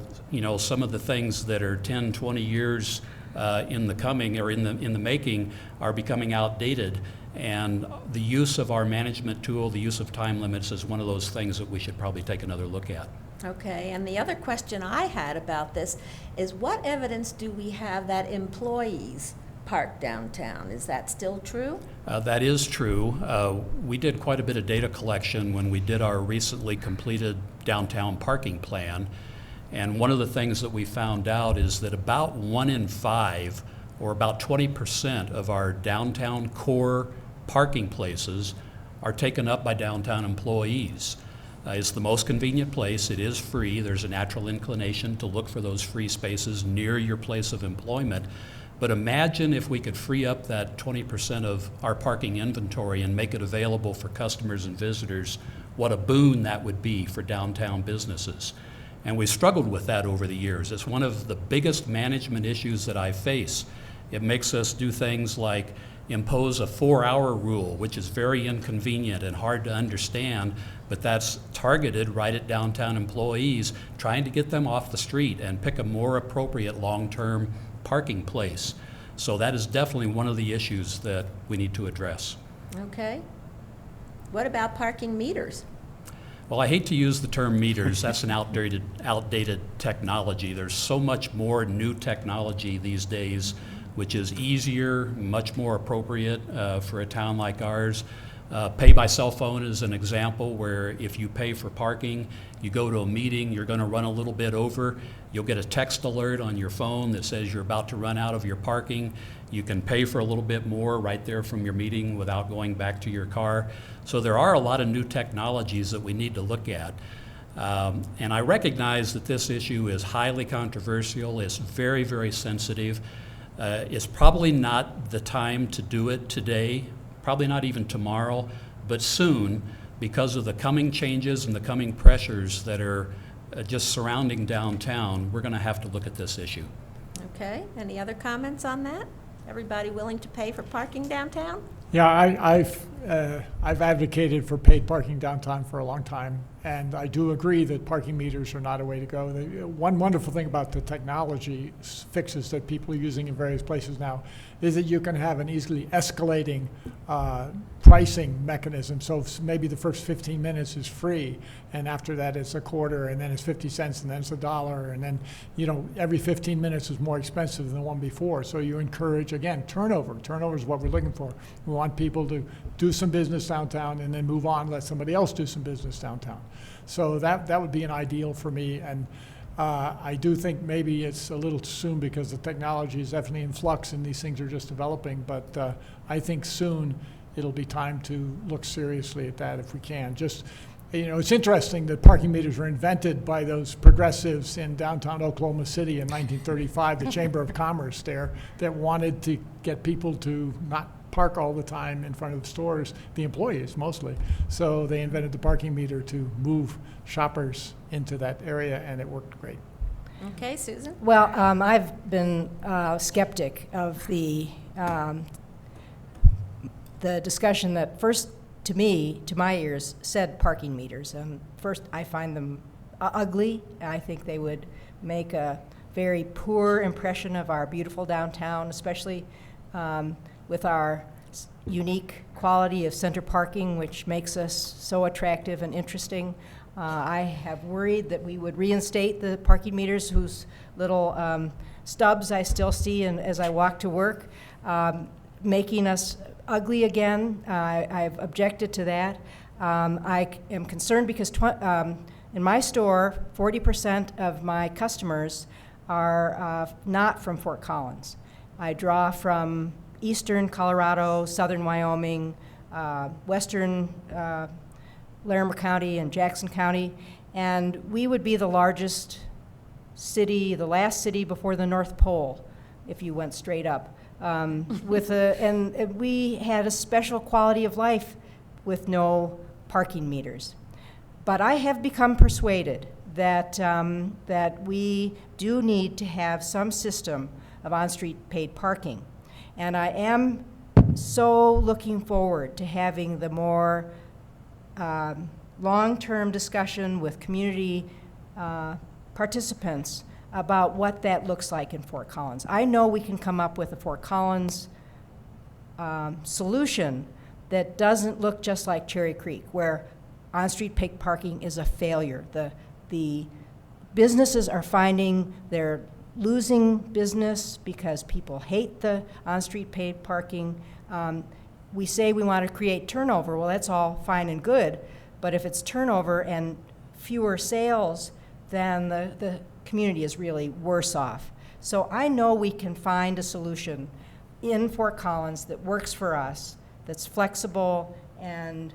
Speaker 2: some of the things that are 10, 20 years in the coming or in the making are becoming outdated. And the use of our management tool, the use of time limits, is one of those things that we should probably take another look at.
Speaker 1: Okay, and the other question I had about this is what evidence do we have that employees park downtown? Is that still true?
Speaker 2: That is true. We did quite a bit of data collection when we did our recently completed downtown parking plan. And one of the things that we found out is that about 1 in 5, or about 20% of our downtown core parking places are taken up by downtown employees. It's the most convenient place. It is free. There's a natural inclination to look for those free spaces near your place of employment. But imagine if we could free up that 20% of our parking inventory and make it available for customers and visitors. What a boon that would be for downtown businesses. And we struggled with that over the years. It's one of the biggest management issues that I face. It makes us do things like impose a 4-hour rule, which is very inconvenient and hard to understand, but that's targeted right at downtown employees, trying to get them off the street and pick a more appropriate long-term parking place. So that is definitely one of the issues that we need to address.
Speaker 1: Okay. What about parking meters?
Speaker 2: Well, I hate to use the term meters. That's an outdated technology. There's so much more new technology these days, which is easier, much more appropriate for a town like ours. Pay by cell phone is an example where if you pay for parking, you go to a meeting, you're going to run a little bit over, you'll get a text alert on your phone that says you're about to run out of your parking. You can pay for a little bit more right there from your meeting without going back to your car. So there are a lot of new technologies that we need to look at. And I recognize that this issue is highly controversial. It's very, very sensitive. It's probably not the time to do it today, probably not even tomorrow, but soon, because of the coming changes and the coming pressures that are just surrounding downtown, we're going to have to look at this issue.
Speaker 1: Okay, any other comments on that? Everybody willing to pay for parking downtown?
Speaker 6: Yeah, I've advocated for paid parking downtown for a long time, and I do agree that parking meters are not a way to go. One wonderful thing about the technology fixes that people are using in various places now is that you can have an easily escalating pricing mechanism. So maybe the first 15 minutes is free, and after that it's a quarter, and then it's 50 cents, and then it's $1, and then every 15 minutes is more expensive than the one before. So you encourage, again, turnover. Turnover is what we're looking for. We want people to do some business downtown and then move on, let somebody else do some business downtown. So that would be an ideal for me. And I do think maybe it's a little too soon because the technology is definitely in flux and these things are just developing. But I think soon it'll be time to look seriously at that if we can. Just, it's interesting that parking meters were invented by those progressives in downtown Oklahoma City in 1935, the Chamber of Commerce there, that wanted to get people to not park all the time in front of the stores, the employees mostly. So they invented the parking meter to move shoppers into that area, and it worked great.
Speaker 1: Okay, Susan?
Speaker 4: Well, I've been skeptic of the discussion that first, to my ears, said parking meters. First, I find them ugly. I think they would make a very poor impression of our beautiful downtown, especially with our unique quality of center parking, which makes us so attractive and interesting. I have worried that we would reinstate the parking meters whose little stubs I still see as I walk to work, making us ugly again. I've objected to that. I am concerned because in my store, 40% of my customers are not from Fort Collins. I draw from eastern Colorado, southern Wyoming, western Larimer County and Jackson County, and we would be the largest city, the last city before the North Pole, if you went straight up. And we had a special quality of life with no parking meters. But I have become persuaded that that we do need to have some system of on-street paid parking. And I am so looking forward to having the more long-term discussion with community participants about what that looks like in Fort Collins. I know we can come up with a Fort Collins solution that doesn't look just like Cherry Creek, where on-street paid parking is a failure. The businesses are finding they're losing business because people hate the on-street paid parking. We say we want to create turnover. Well, that's all fine and good, but if it's turnover and fewer sales, then the community is really worse off. So I know we can find a solution in Fort Collins that works for us, that's flexible and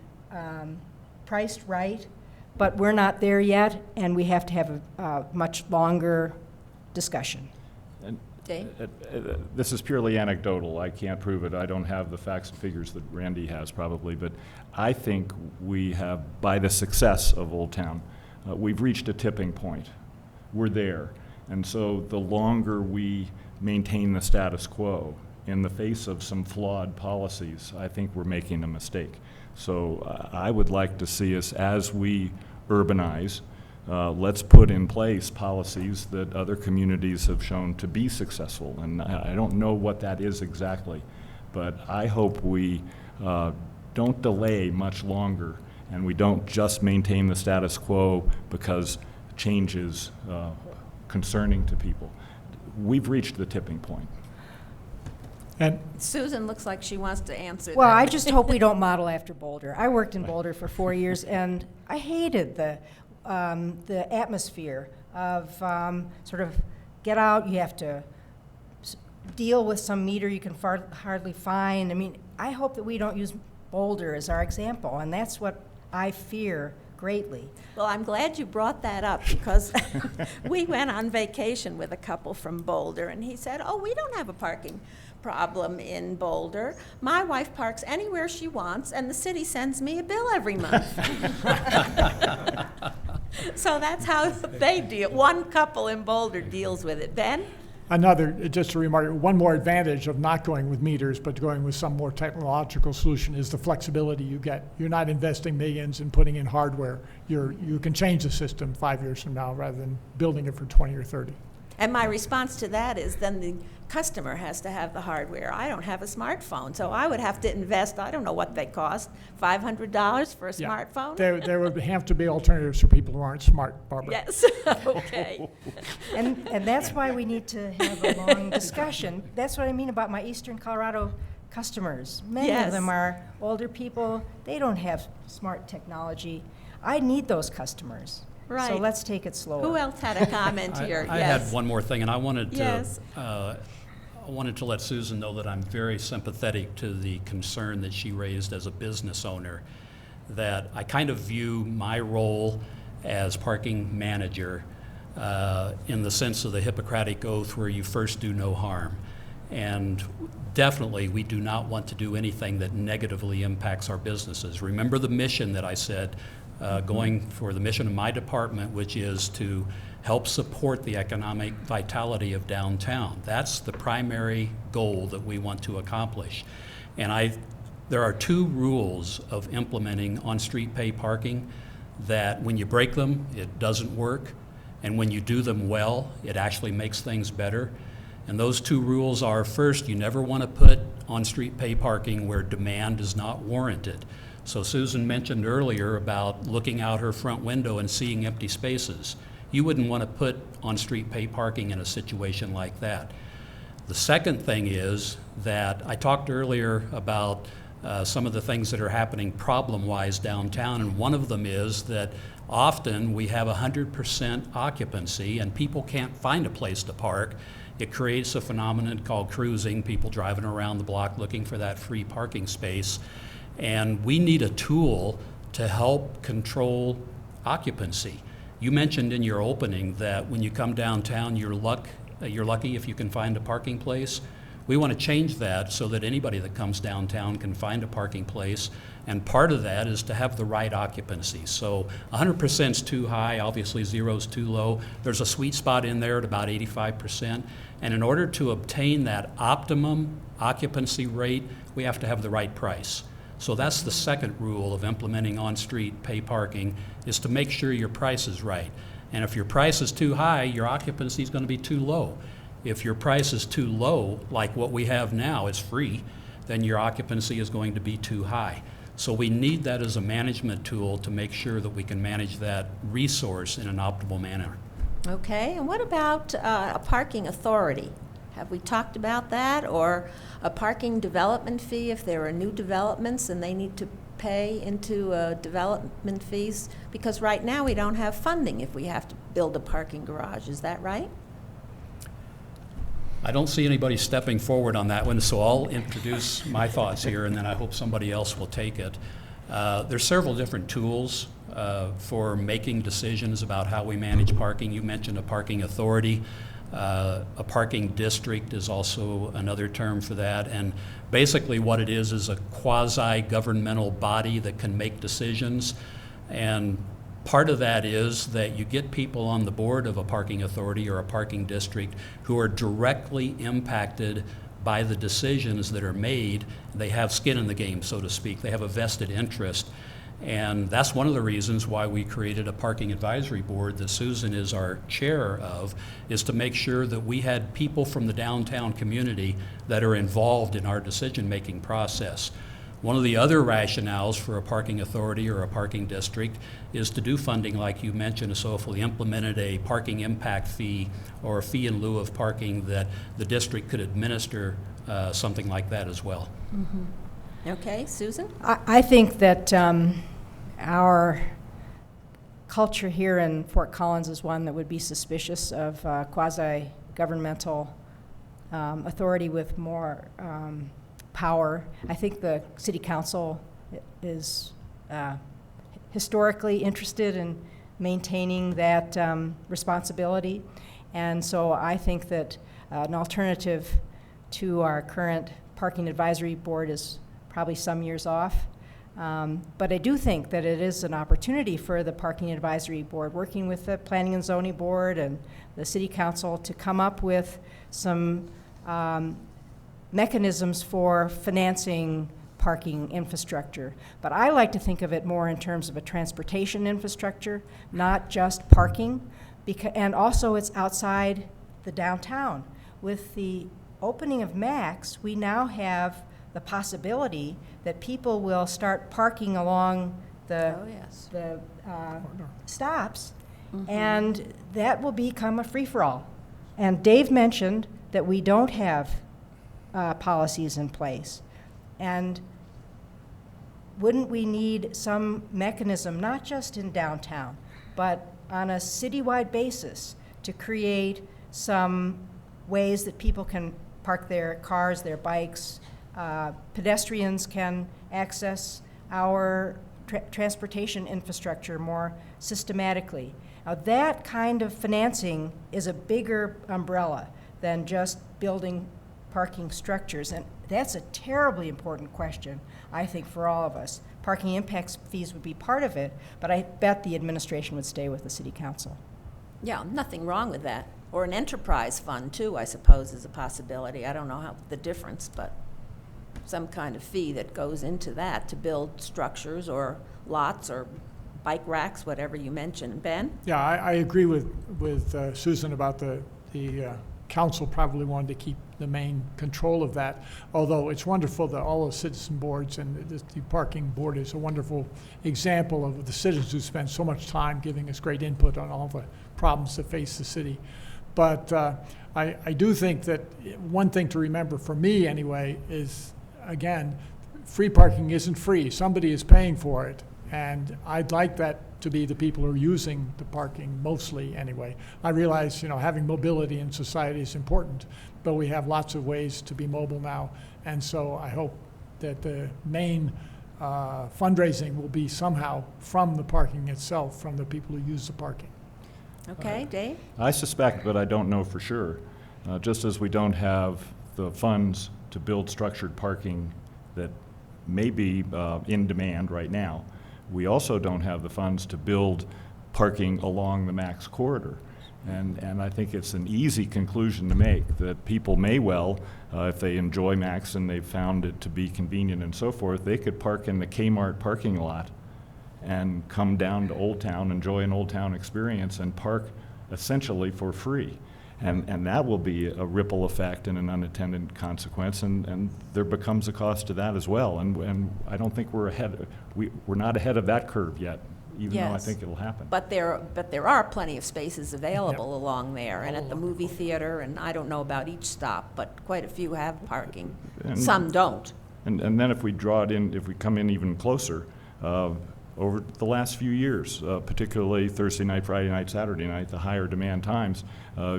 Speaker 4: priced right, but we're not there yet, and we have to have a much longer discussion.
Speaker 5: And
Speaker 1: Dave?
Speaker 5: this is purely anecdotal. I can't prove it. I don't have the facts and figures that Randy has probably, but I think we have, by the success of Old Town, we've reached a tipping point. We're there. And so the longer we maintain the status quo in the face of some flawed policies, I think we're making a mistake. So I would like to see us, as we urbanize, let's put in place policies that other communities have shown to be successful. And I don't know what that is exactly, but I hope we don't delay much longer and we don't just maintain the status quo because change is concerning to people. We've reached the tipping point.
Speaker 6: And
Speaker 1: Susan looks like she wants to answer
Speaker 4: Well,
Speaker 1: that.
Speaker 4: I just hope we don't model after Boulder. I worked in Boulder for 4 years, and I hated the atmosphere of sort of get out, you have to deal with some meter you can hardly find. I mean, I hope that we don't use Boulder as our example, and that's what I fear greatly.
Speaker 1: Well, I'm glad you brought that up because we went on vacation with a couple from Boulder, and he said, oh, we don't have a parking problem in Boulder. My wife parks anywhere she wants, and the city sends me a bill every month. So that's how they deal. One couple in Boulder deals with it. Ben?
Speaker 6: another, just a remark, one more advantage of not going with meters, but going with some more technological solution is the flexibility you get. You're not investing millions in putting in hardware. You can change the system 5 years from now rather than building it for 20 or 30.
Speaker 1: And my response to that is then the customer has to have the hardware. I don't have a smartphone, so I would have to invest, I don't know what they cost, $500 for a smartphone?
Speaker 6: There would have to be alternatives for people who aren't smart, Barbara.
Speaker 1: Yes, okay.
Speaker 4: And that's why we need to have a long discussion. That's what I mean about my Eastern Colorado customers. Many
Speaker 1: Yes.
Speaker 4: of them are older people. They don't have smart technology. I need those customers. So
Speaker 1: Right.
Speaker 4: let's take it slower.
Speaker 1: Who else had a comment here?
Speaker 2: I
Speaker 1: Yes.
Speaker 2: had one more thing, and I wanted to,
Speaker 1: Yes.
Speaker 2: I wanted to let Susan know that I'm very sympathetic to the concern that she raised as a business owner, that I kind of view my role as parking manager in the sense of the Hippocratic Oath where you first do no harm. And definitely, we do not want to do anything that negatively impacts our businesses. Remember the mission that I said, going for the mission of my department, which is to help support the economic vitality of downtown. That's the primary goal that we want to accomplish. And there are two rules of implementing on-street pay parking that when you break them, it doesn't work, and when you do them well, it actually makes things better. And those two rules are, first, you never want to put on-street pay parking where demand is not warranted. So Susan mentioned earlier about looking out her front window and seeing empty spaces. You wouldn't want to put on-street pay parking in a situation like that. The second thing is that I talked earlier about some of the things that are happening problem-wise downtown, and one of them is that often we have 100% occupancy and people can't find a place to park. It creates a phenomenon called cruising, people driving around the block looking for that free parking space. And we need a tool to help control occupancy. You mentioned in your opening that when you come downtown, you're lucky if you can find a parking place. We want to change that so that anybody that comes downtown can find a parking place. And part of that is to have the right occupancy. So 100% is too high, obviously 0 is too low. There's a sweet spot in there at about 85%. And in order to obtain that optimum occupancy rate, we have to have the right price. So that's the second rule of implementing on-street pay parking, is to make sure your price is right. And if your price is too high, your occupancy is going to be too low. If your price is too low, like what we have now, it's free, then your occupancy is going to be too high. So we need that as a management tool to make sure that we can manage that resource in an optimal manner.
Speaker 1: Okay, and what about a parking authority? Have we talked about that? Or a parking development fee if there are new developments and they need to pay into development fees? Because right now we don't have funding if we have to build a parking garage. Is that right?
Speaker 2: I don't see anybody stepping forward on that one, so I'll introduce my thoughts here, and then I hope somebody else will take it. There's several different tools for making decisions about how we manage parking. You mentioned a parking authority. A parking district is also another term for that, and basically what it is a quasi-governmental body that can make decisions, and part of that is that you get people on the board of a parking authority or a parking district who are directly impacted by the decisions that are made. They have skin in the game, so to speak. They have a vested interest. And that's one of the reasons why we created a parking advisory board that Susan is our chair of, is to make sure that we had people from the downtown community that are involved in our decision-making process. One of the other rationales for a parking authority or a parking district is to do funding like you mentioned. So if we implemented a parking impact fee or a fee in lieu of parking that the district could administer something like that as well.
Speaker 1: Okay, Susan?
Speaker 4: I think that our culture here in Fort Collins is one that would be suspicious of quasi-governmental authority with more power. I think the city council is historically interested in maintaining that responsibility, and so I think that an alternative to our current parking advisory board is probably some years off. But I do think that it is an opportunity for the Parking Advisory Board, working with the Planning and Zoning Board and the City Council, to come up with some mechanisms for financing parking infrastructure. But I like to think of it more in terms of a transportation infrastructure, not just parking, and also it's outside the downtown. With the opening of Max, we now have the possibility that people will start parking along the, stops, and that will become a free-for-all. And Dave mentioned that we don't have policies in place. And wouldn't we need some mechanism, not just in downtown, but on a citywide basis, to create some ways that people can park their cars, their bikes, pedestrians can access our transportation infrastructure more systematically. Now, that kind of financing is a bigger umbrella than just building parking structures, and that's a terribly important question, I think, for all of us. Parking impact fees would be part of it, but I bet the administration would stay with the city council.
Speaker 1: Yeah, nothing wrong with that. Or an enterprise fund, too, I suppose, is a possibility. I don't know how the difference, but some kind of fee that goes into that to build structures or lots or bike racks, whatever you mentioned. Ben?
Speaker 6: Yeah, I agree with Susan about the council probably wanted to keep the main control of that, although it's wonderful that all the citizen boards, and the parking board is a wonderful example of the citizens who spend so much time giving us great input on all the problems that face the city. But I do think that one thing to remember, for me anyway, is, again, free parking isn't free. Somebody is paying for it. And I'd like that to be the people who are using the parking, mostly anyway. I realize, having mobility in society is important, but we have lots of ways to be mobile now. And so I hope that the main fundraising will be somehow from the parking itself, from the people who use the parking.
Speaker 1: Okay, Dave?
Speaker 5: I suspect, but I don't know for sure. Just as we don't have the funds to build structured parking that may be in demand right now, we also don't have the funds to build parking along the Max corridor. And I think it's an easy conclusion to make that people may well, if they enjoy Max and they've found it to be convenient and so forth, they could park in the Kmart parking lot and come down to Old Town, enjoy an Old Town experience, and park essentially for free. And that will be a ripple effect and an unintended consequence, and there becomes a cost to that as well. And I don't think we're ahead. We're not ahead of that curve yet, even though I think it'll happen.
Speaker 1: But there are plenty of spaces available along there, and at the movie theater, and I don't know about each stop, but quite a few have parking. Some don't.
Speaker 5: And then if we draw it in, if we come in even closer, over the last few years, particularly Thursday night, Friday night, Saturday night, the higher demand times,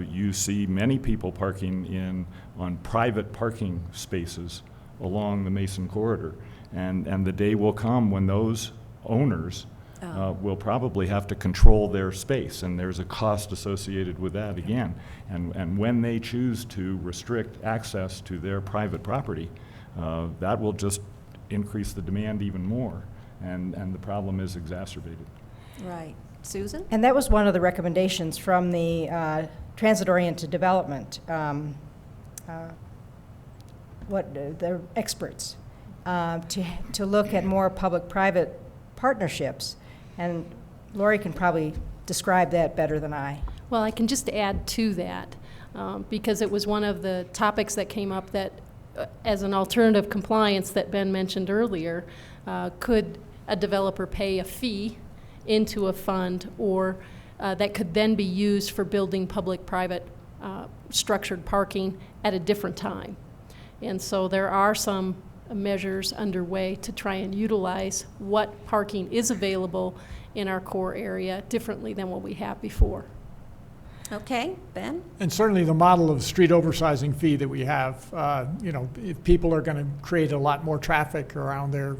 Speaker 5: you see many people parking on private parking spaces along the Mason corridor. And the day will come when those owners will probably have to control their space, and there's a cost associated with that again. And when they choose to restrict access to their private property, that will just increase the demand even more. And the problem is exacerbated.
Speaker 1: Right. Susan?
Speaker 4: And that was one of the recommendations from the transit-oriented development, the experts, to look at more public-private partnerships. And Laurie can probably describe that better than I.
Speaker 3: Well, I can just add to that, because it was one of the topics that came up that, as an alternative compliance that Ben mentioned earlier, could a developer pay a fee into a fund, or that could then be used for building public-private structured parking at a different time. And so there are some measures underway to try and utilize what parking is available in our core area differently than what we have before.
Speaker 1: Okay, Ben?
Speaker 6: And certainly the model of street oversizing fee that we have, if people are going to create a lot more traffic around their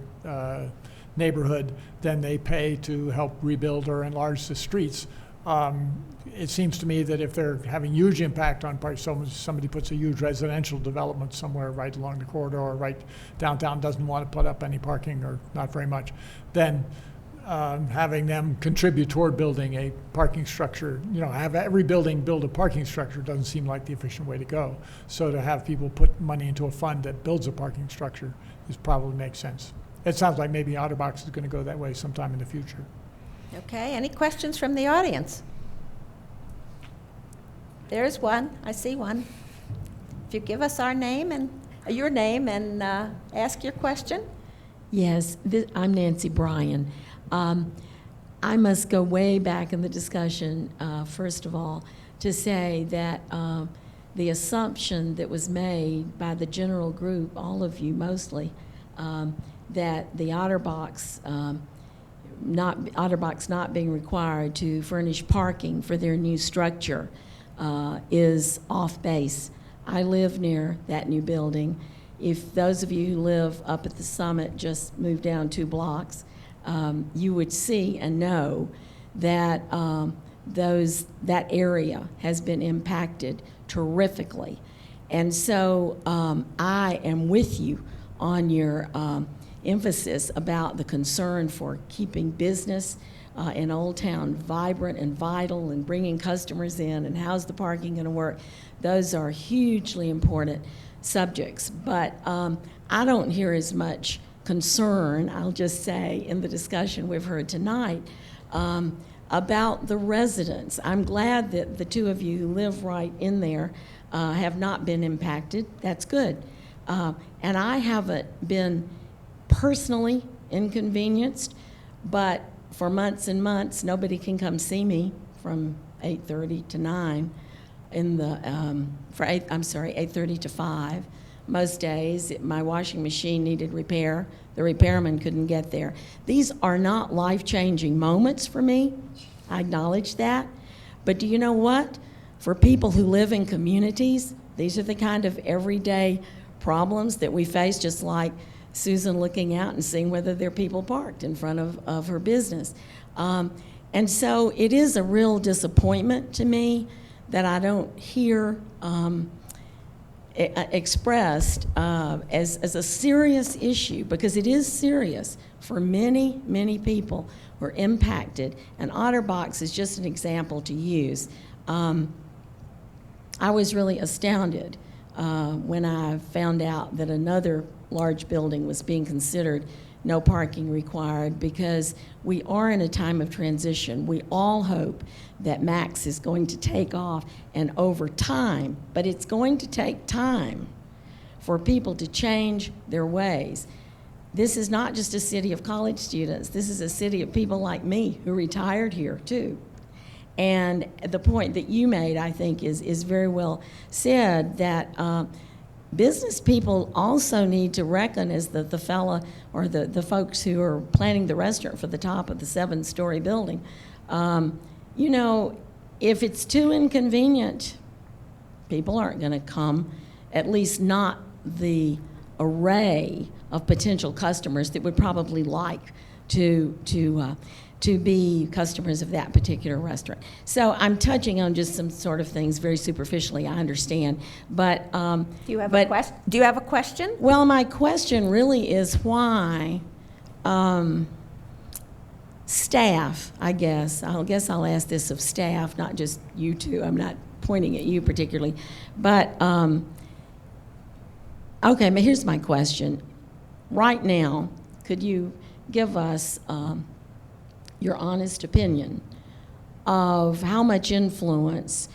Speaker 6: neighborhood, then they pay to help rebuild or enlarge the streets. It seems to me that if they're having huge impact on parts, somebody puts a huge residential development somewhere right along the corridor or right downtown, doesn't want to put up any parking or not very much, then having them contribute toward building a parking structure, have every building build a parking structure doesn't seem like the efficient way to go. So to have people put money into a fund that builds a parking structure probably makes sense. It sounds like maybe Otterbox is going to go that way sometime in the future.
Speaker 1: Okay, any questions from the audience? There's one, I see one. If you give us your name and ask your question.
Speaker 8: Yes, I'm Nancy Bryan. I must go way back in the discussion, first of all, to say that the assumption that was made by the general group, all of you mostly, that the Otterbox not being required to furnish parking for their new structure is off base. I live near that new building. If those of you who live up at the summit just moved down 2 blocks, you would see and know that that area has been impacted terrifically. And so I am with you on your emphasis about the concern for keeping business in Old Town vibrant and vital and bringing customers in and how's the parking going to work. Those are hugely important subjects, but I don't hear as much concern, I'll just say, in the discussion we've heard tonight about the residents. I'm glad that the 2 of you who live right in there have not been impacted. That's good. And I haven't been personally inconvenienced, but for months and months, nobody can come see me from 8:30 to 9 8:30 to 5. Most days, my washing machine needed repair. The repairman couldn't get there. These are not life-changing moments for me. I acknowledge that. But do you know what? For people who live in communities, these are the kind of everyday problems that we face, just like Susan looking out and seeing whether there are people parked in front of her business. And so it is a real disappointment to me that I don't hear expressed as a serious issue, because it is serious for many, many people who are impacted, and Otterbox is just an example to use. I was really astounded when I found out that another large building was being considered no parking required, because we are in a time of transition. We all hope that Max is going to take off, and over time, but it's going to take time for people to change their ways. This is not just a city of college students. This is a city of people like me who retired here too. And the point that you made, I think, is very well said, that business people also need to reckon, as the fella or the folks who are planning the restaurant for the top of the 7-story building, if it's too inconvenient, people aren't going to come, at least not the array of potential customers that would probably like to be customers of that particular restaurant. So I'm touching on just some sort of things very superficially, I understand. But
Speaker 1: Do you have a question?
Speaker 8: Well, my question really is why staff, I guess I'll ask this of staff, not just you two. I'm not pointing at you particularly. But, okay, but here's my question. Right now, could you give us your honest opinion of how much influence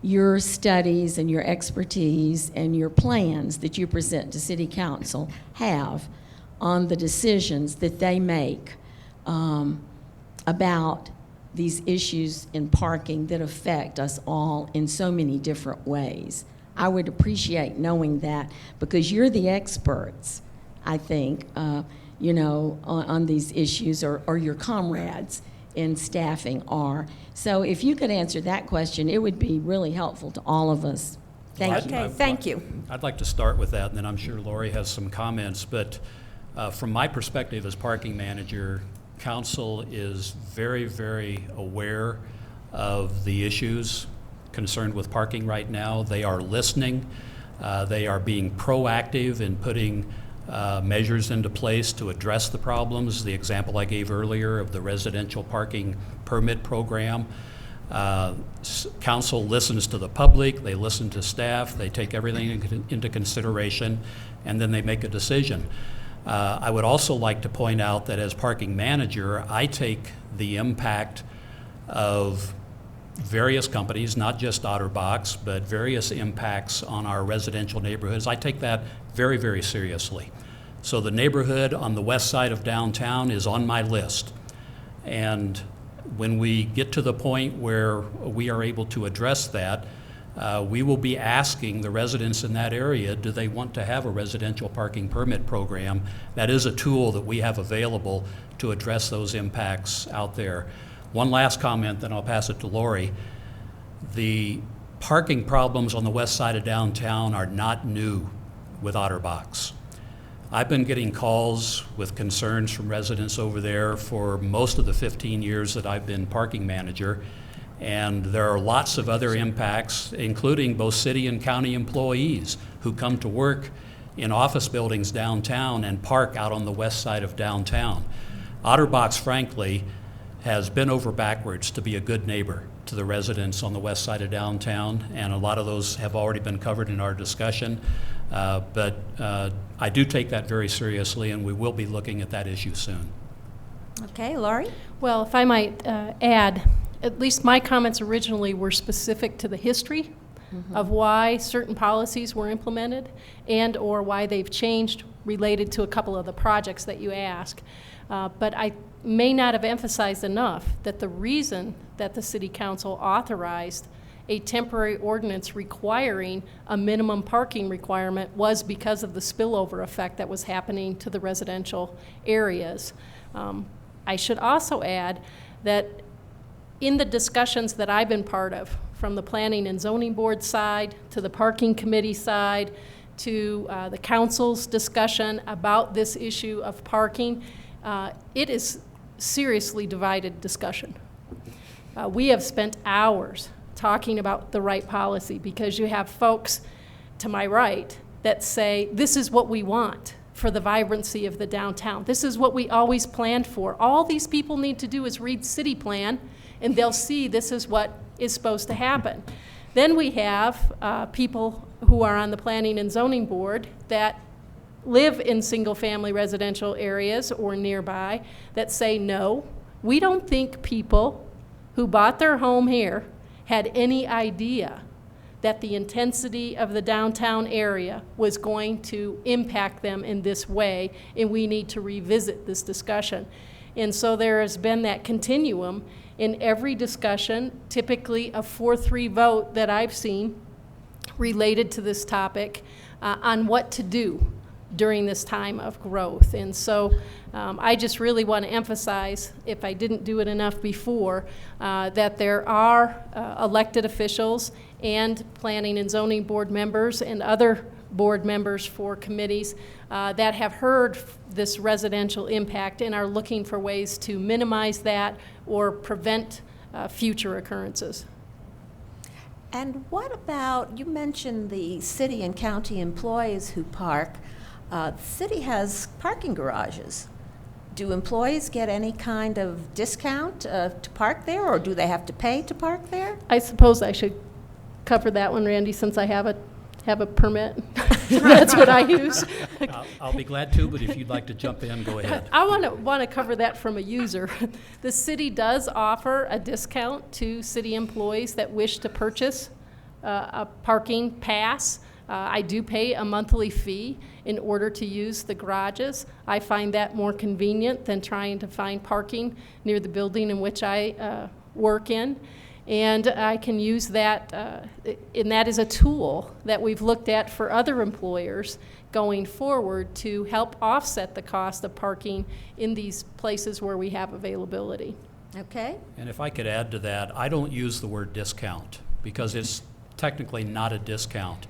Speaker 8: your studies and your expertise and your plans that you present to City Council have on the decisions that they make about these issues in parking that affect us all in so many different ways? I would appreciate knowing that, because you're the experts, I think, on these issues, or your comrades in staffing are. So if you could answer that question, it would be really helpful to all of us. Thank you.
Speaker 1: Okay, thank you.
Speaker 2: I'd like to start with that, and then I'm sure Laurie has some comments. But from my perspective as parking manager, council is very, very aware of the issues concerned with parking right now. They are listening. They are being proactive in putting measures into place to address the problems. The example I gave earlier of the residential parking permit program. Council listens to the public, they listen to staff, they take everything into consideration, and then they make a decision. I would also like to point out that as parking manager, I take the impact of various companies, not just OtterBox, but various impacts on our residential neighborhoods. I take that very, very seriously. So the neighborhood on the west side of downtown is on my list. And when we get to the point where we are able to address that, we will be asking the residents in that area, do they want to have a residential parking permit program? That is a tool that we have available to address those impacts out there. One last comment, then I'll pass it to Laurie. The parking problems on the west side of downtown are not new with OtterBox. I've been getting calls with concerns from residents over there for most of the 15 years that I've been parking manager, and there are lots of other impacts, including both city and county employees who come to work in office buildings downtown and park out on the west side of downtown. OtterBox, frankly, has been over backwards to be a good neighbor to the residents on the west side of downtown, and a lot of those have already been covered in our discussion. But I do take that very seriously, and we will be looking at that issue soon.
Speaker 1: Okay, Laurie?
Speaker 3: Well, if I might add, at least my comments originally were specific to the history of why certain policies were implemented and or why they've changed related to a couple of the projects that you asked. But I may not have emphasized enough that the reason that the City Council authorized a temporary ordinance requiring a minimum parking requirement was because of the spillover effect that was happening to the residential areas. I should also add that in the discussions that I've been part of, from the Planning and Zoning Board side to the Parking Committee side to the Council's discussion about this issue of parking, it is seriously divided discussion. We have spent hours talking about the right policy because you have folks to my right that say, this is what we want for the vibrancy of the downtown. This is what we always planned for. All these people need to do is read city plan and they'll see this is what is supposed to happen. Then we have people who are on the Planning and Zoning Board that live in single-family residential areas or nearby that say, no, we don't think people who bought their home here had any idea that the intensity of the downtown area was going to impact them in this way, and we need to revisit this discussion. And so there has been that continuum in every discussion, typically a 4-3 vote that I've seen related to this topic on what to do during this time of growth. And so I just really want to emphasize, if I didn't do it enough before, that there are elected officials and Planning and Zoning Board members and other board members for committees that have heard this residential impact and are looking for ways to minimize that or prevent future occurrences.
Speaker 1: And what about, you mentioned the city and county employees who park. The city has parking garages. Do employees get any kind of discount to park there, or do they have to pay to park there?
Speaker 3: I suppose I should cover that one, Randy, since I have a permit. That's what I use.
Speaker 2: I'll be glad to, but if you'd like to jump in, go ahead.
Speaker 3: I want to cover that from a user. The city does offer a discount to city employees that wish to purchase a parking pass. I do pay a monthly fee in order to use the garages. I find that more convenient than trying to find parking near the building in which I work in. And I can use that, and that is a tool that we've looked at for other employers going forward to help offset the cost of parking in these places where we have availability.
Speaker 1: Okay?
Speaker 2: And if I could add to that, I don't use the word discount because it's technically not a discount.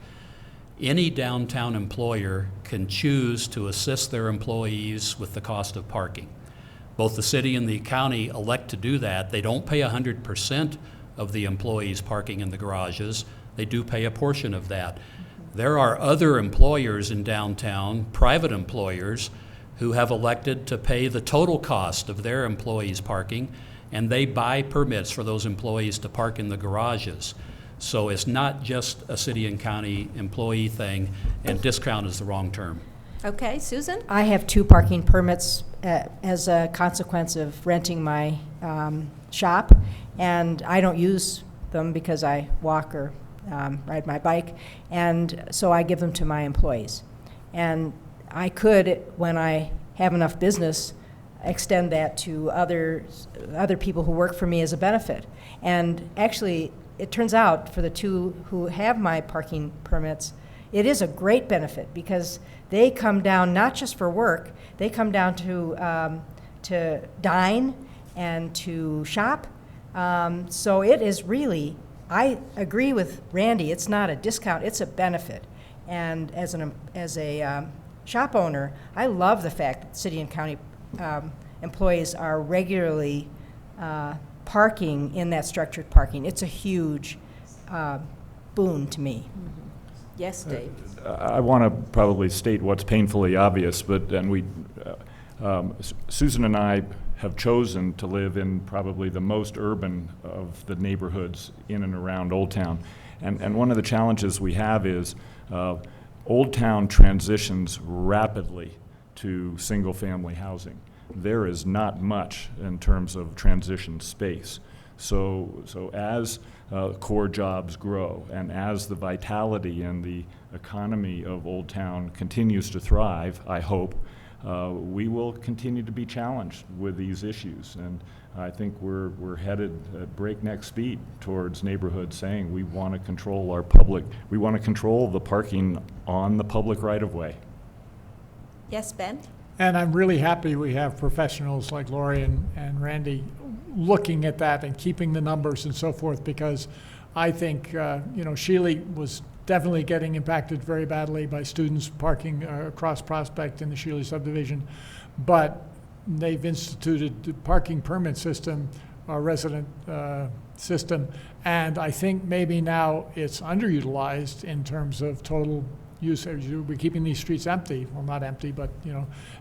Speaker 2: Any downtown employer can choose to assist their employees with the cost of parking. Both the city and the county elect to do that. They don't pay 100% of the employees parking in the garages. They do pay a portion of that. There are other employers in downtown, private employers, who have elected to pay the total cost of their employees' parking, and they buy permits for those employees to park in the garages. So it's not just a city and county employee thing, and discount is the wrong term.
Speaker 1: Okay, Susan?
Speaker 4: I have 2 parking permits as a consequence of renting my shop, and I don't use them because I walk or ride my bike, and so I give them to my employees. And I could, when I have enough business, extend that to other people who work for me as a benefit. And actually, it turns out for the 2 who have my parking permits, it is a great benefit because they come down not just for work, they come down to dine and to shop. So it is really, I agree with Randy, it's not a discount, it's a benefit. And as a shop owner, I love the fact that city and county employees are regularly parking in that structured parking. It's a huge boon to me.
Speaker 1: Yes, Dave?
Speaker 5: I want to probably state what's painfully obvious, Susan and I have chosen to live in probably the most urban of the neighborhoods in and around Old Town. And one of the challenges we have is Old Town transitions rapidly to single-family housing. There is not much in terms of transition space. So as core jobs grow and as the vitality and the economy of Old Town continues to thrive, I hope, we will continue to be challenged with these issues. And I think we're headed at breakneck speed towards neighborhoods saying we want to control we want to control the parking on the public right-of-way.
Speaker 1: Yes, Ben?
Speaker 6: And I'm really happy we have professionals like Laurie and Randy looking at that and keeping the numbers and so forth, because I think, Shealy was definitely getting impacted very badly by students parking across Prospect in the Shealy subdivision. But they've instituted the parking permit system, our resident system, and I think maybe now it's underutilized in terms of total usage. We're keeping these streets empty, well, not empty, but,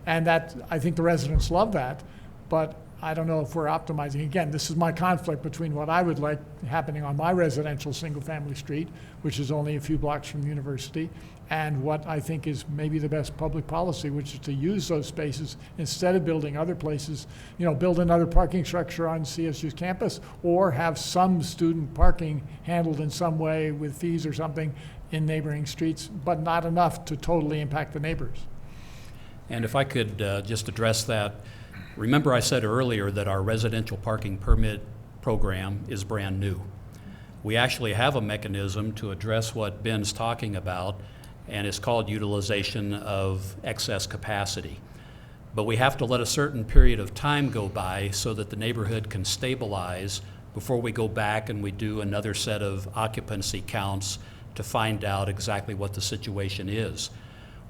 Speaker 6: and that, I think the residents love that, but I don't know if we're optimizing. Again, this is my conflict between what I would like happening on my residential single-family street, which is only a few blocks from the university, and what I think is maybe the best public policy, which is to use those spaces instead of building other places, build another parking structure on CSU's campus, or have some student parking handled in some way with fees or something in neighboring streets, but not enough to totally impact the neighbors.
Speaker 2: And if I could just address that, remember I said earlier that our residential parking permit program is brand new. We actually have a mechanism to address what Ben's talking about, and it's called utilization of excess capacity. But we have to let a certain period of time go by so that the neighborhood can stabilize before we go back and we do another set of occupancy counts to find out exactly what the situation is.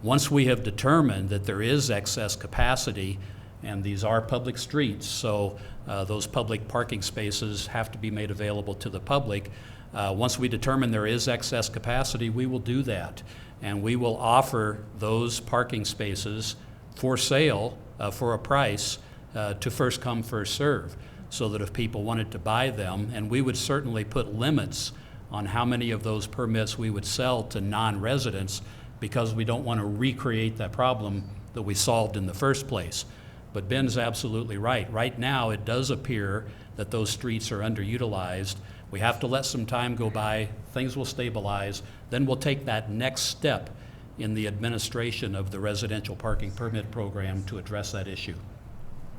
Speaker 2: Once we have determined that there is excess capacity, and these are public streets, so those public parking spaces have to be made available to the public. Once we determine there is excess capacity, we will do that. And we will offer those parking spaces for sale for a price to first come, first serve, so that if people wanted to buy them, and we would certainly put limits on how many of those permits we would sell to non-residents, because we don't want to recreate that problem that we solved in the first place. But Ben's absolutely right. Right now, it does appear that those streets are underutilized. We have to let some time go by, things will stabilize, then we'll take that next step in the administration of the residential parking permit program to address that issue.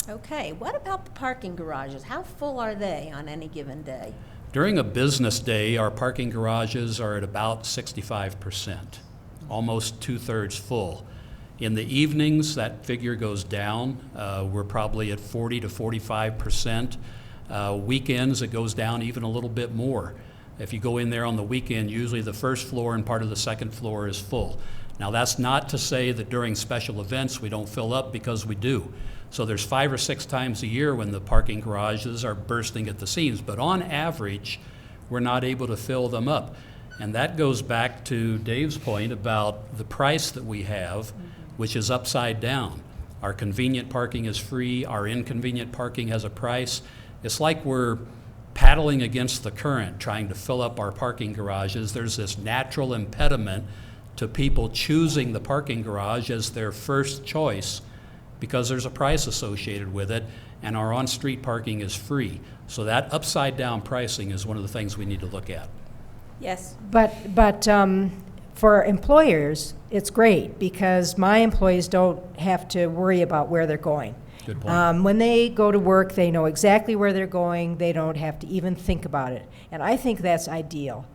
Speaker 1: Okay, what about the parking garages? How full are they on any given day?
Speaker 2: During a business day, our parking garages are at about 65%, almost 2/3 full. In the evenings, that figure goes down. We're probably at 40 to 45%. Weekends, it goes down even a little bit more. If you go in there on the weekend, usually the first floor and part of the second floor is full. Now, that's not to say that during special events we don't fill up, because we do. So there's 5 or 6 times a year when the parking garages are bursting at the seams, but on average, we're not able to fill them up. And that goes back to Dave's point about the price that we have, which is upside down. Our convenient parking is free, our inconvenient parking has a price. It's like we're paddling against the current, trying to fill up our parking garages. There's this natural impediment to people choosing the parking garage as their first choice because there's a price associated with it, and our on-street parking is free. So that upside-down pricing is one of the things we need to look at.
Speaker 1: Yes.
Speaker 4: But for employers, it's great because my employees don't have to worry about where they're going.
Speaker 2: Good point.
Speaker 4: When they go to work, they know exactly where they're going. They don't have to even think about it. And I think that's ideal.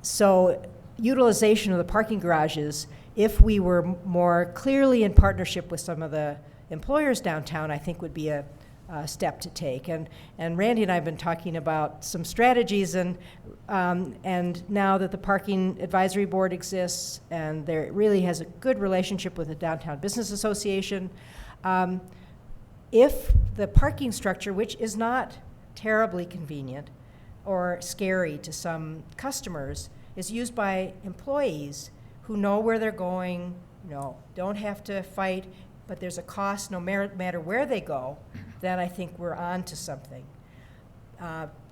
Speaker 4: So utilization of the parking garages, if we were more clearly in partnership with some of the employers downtown, I think would be a step to take. And Randy and I have been talking about some strategies, and now that the Parking Advisory Board exists and there really has a good relationship with the Downtown Business Association, if the parking structure, which is not terribly convenient or scary to some customers, is used by employees who know where they're going, don't have to fight, but there's a cost no matter where they go, then I think we're on to something.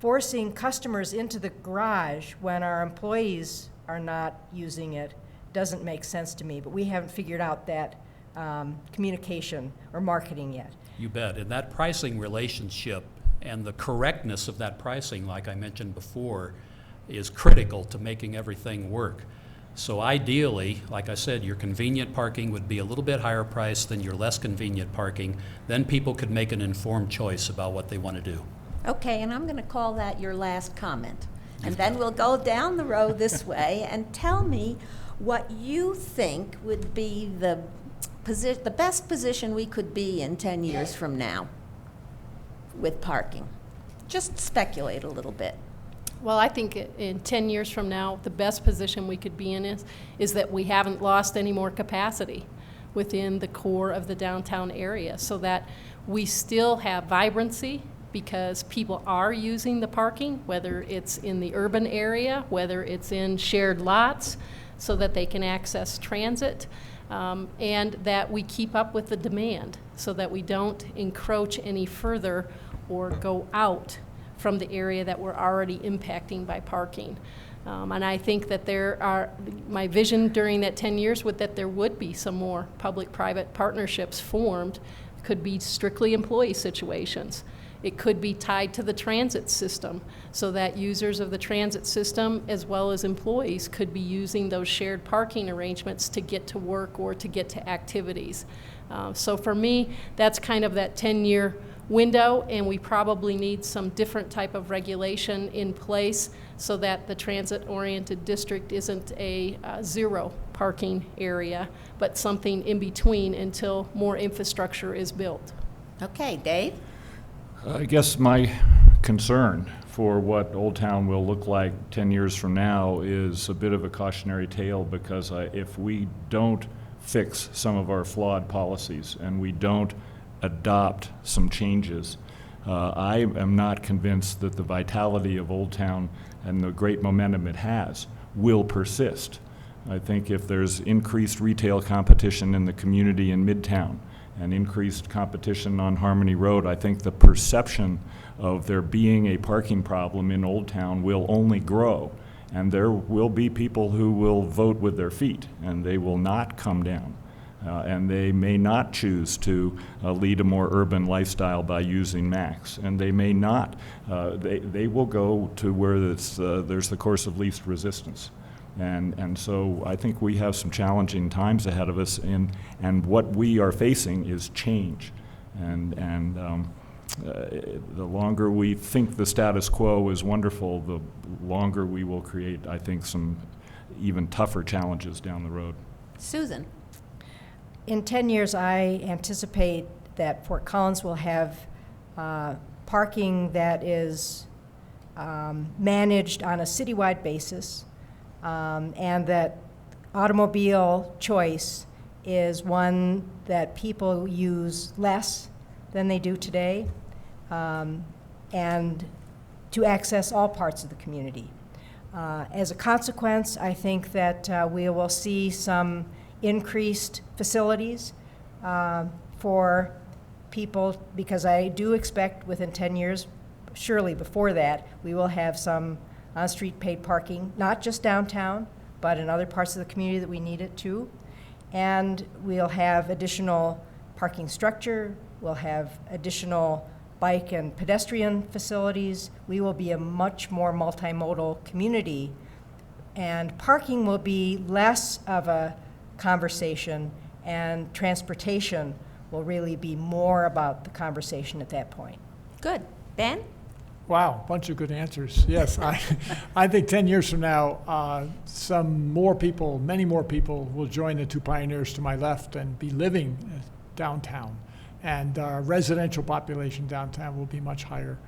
Speaker 4: Forcing customers into the garage when our employees are not using it doesn't make sense to me, but we haven't figured out that communication or marketing yet.
Speaker 2: You bet. And that pricing relationship and the correctness of that pricing, like I mentioned before, is critical to making everything work. So ideally, like I said, your convenient parking would be a little bit higher priced than your less convenient parking. Then people could make an informed choice about what they want to do.
Speaker 1: Okay, and I'm going to call that your last comment. And then we'll go down the road this way and tell me what you think would be the best position we could be in 10 years from now with parking. Just speculate a little bit.
Speaker 3: Well, I think in 10 years from now, the best position we could be in is that we haven't lost any more capacity within the core of the downtown area, so that we still have vibrancy because people are using the parking, whether it's in the urban area, whether it's in shared lots, so that they can access transit, and that we keep up with the demand so that we don't encroach any further or go out from the area that we're already impacting by parking. And I think that my vision during that 10 years would that there would be some more public-private partnerships formed. Could be strictly employee situations. It could be tied to the transit system so that users of the transit system as well as employees could be using those shared parking arrangements to get to work or to get to activities. So for me, that's kind of that 10-year window, and we probably need some different type of regulation in place so that the transit-oriented district isn't a zero parking area, but something in between until more infrastructure is built.
Speaker 1: Okay, Dave?
Speaker 5: I guess my concern for what Old Town will look like 10 years from now is a bit of a cautionary tale, because if we don't fix some of our flawed policies and we don't adopt some changes, I am not convinced that the vitality of Old Town and the great momentum it has will persist. I think if there's increased retail competition in the community in Midtown and increased competition on Harmony Road, I think the perception of there being a parking problem in Old Town will only grow. And there will be people who will vote with their feet, and they will not come down. And they may not choose to lead a more urban lifestyle by using Max. And they may not. They will go to where there's the course of least resistance. And so I think we have some challenging times ahead of us, and what we are facing is change. And the longer we think the status quo is wonderful, the longer we will create, I think, some even tougher challenges down the road.
Speaker 1: Susan?
Speaker 4: In 10 years, I anticipate that Fort Collins will have parking that is managed on a citywide basis, and that automobile choice is one that people use less than they do today, and to access all parts of the community. As a consequence, I think that we will see some increased facilities for people, because I do expect within 10 years, surely before that, we will have some on-street paid parking, not just downtown, but in other parts of the community that we need it too. And we'll have additional parking structure, we'll have additional bike and pedestrian facilities. We will be a much more multimodal community, and parking will be less of a conversation, and transportation will really be more about the conversation at that point.
Speaker 1: Good. Ben?
Speaker 6: Wow, bunch of good answers. Yes, I think 10 years from now, some more people, many more people will join the two pioneers to my left and be living downtown. And our residential population downtown will be much higher.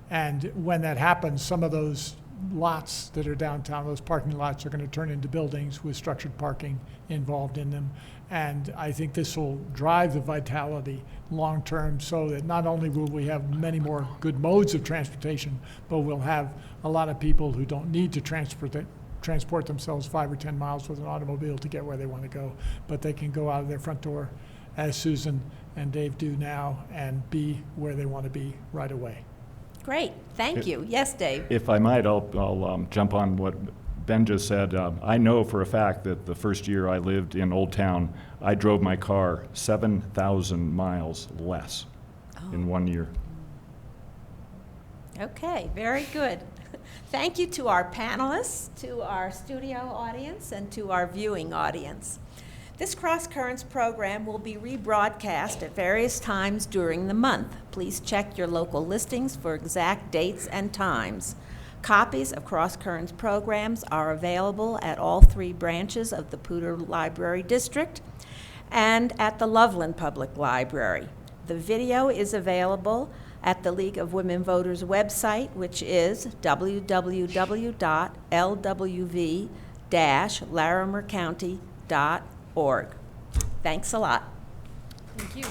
Speaker 6: And when that happens, some of those lots that are downtown, those parking lots, are going to turn into buildings with structured parking involved in them. And I think this will drive the vitality long-term, so that not only will we have many more good modes of transportation, but we'll have a lot of people who don't need to transport themselves 5 or 10 miles with an automobile to get where they want to go, but they can go out of their front door, as Susan and Dave do now, and be where they want to be right away.
Speaker 1: Great. Thank you. Yes, Dave?
Speaker 5: If I might, I'll jump on what Ben just said. I know for a fact that the first year I lived in Old Town, I drove my car 7,000 miles less in 1 year.
Speaker 1: Okay, very good. Thank you to our panelists, to our studio audience, and to our viewing audience. This CrossCurrents program will be rebroadcast at various times during the month. Please check your local listings for exact dates and times. Copies of CrossCurrents programs are available at all 3 branches of the Poudre Library District and at the Loveland Public Library. The video is available at the League of Women Voters website, which is www.lwv-larimercounty.org. Thanks a lot.
Speaker 3: Thank you.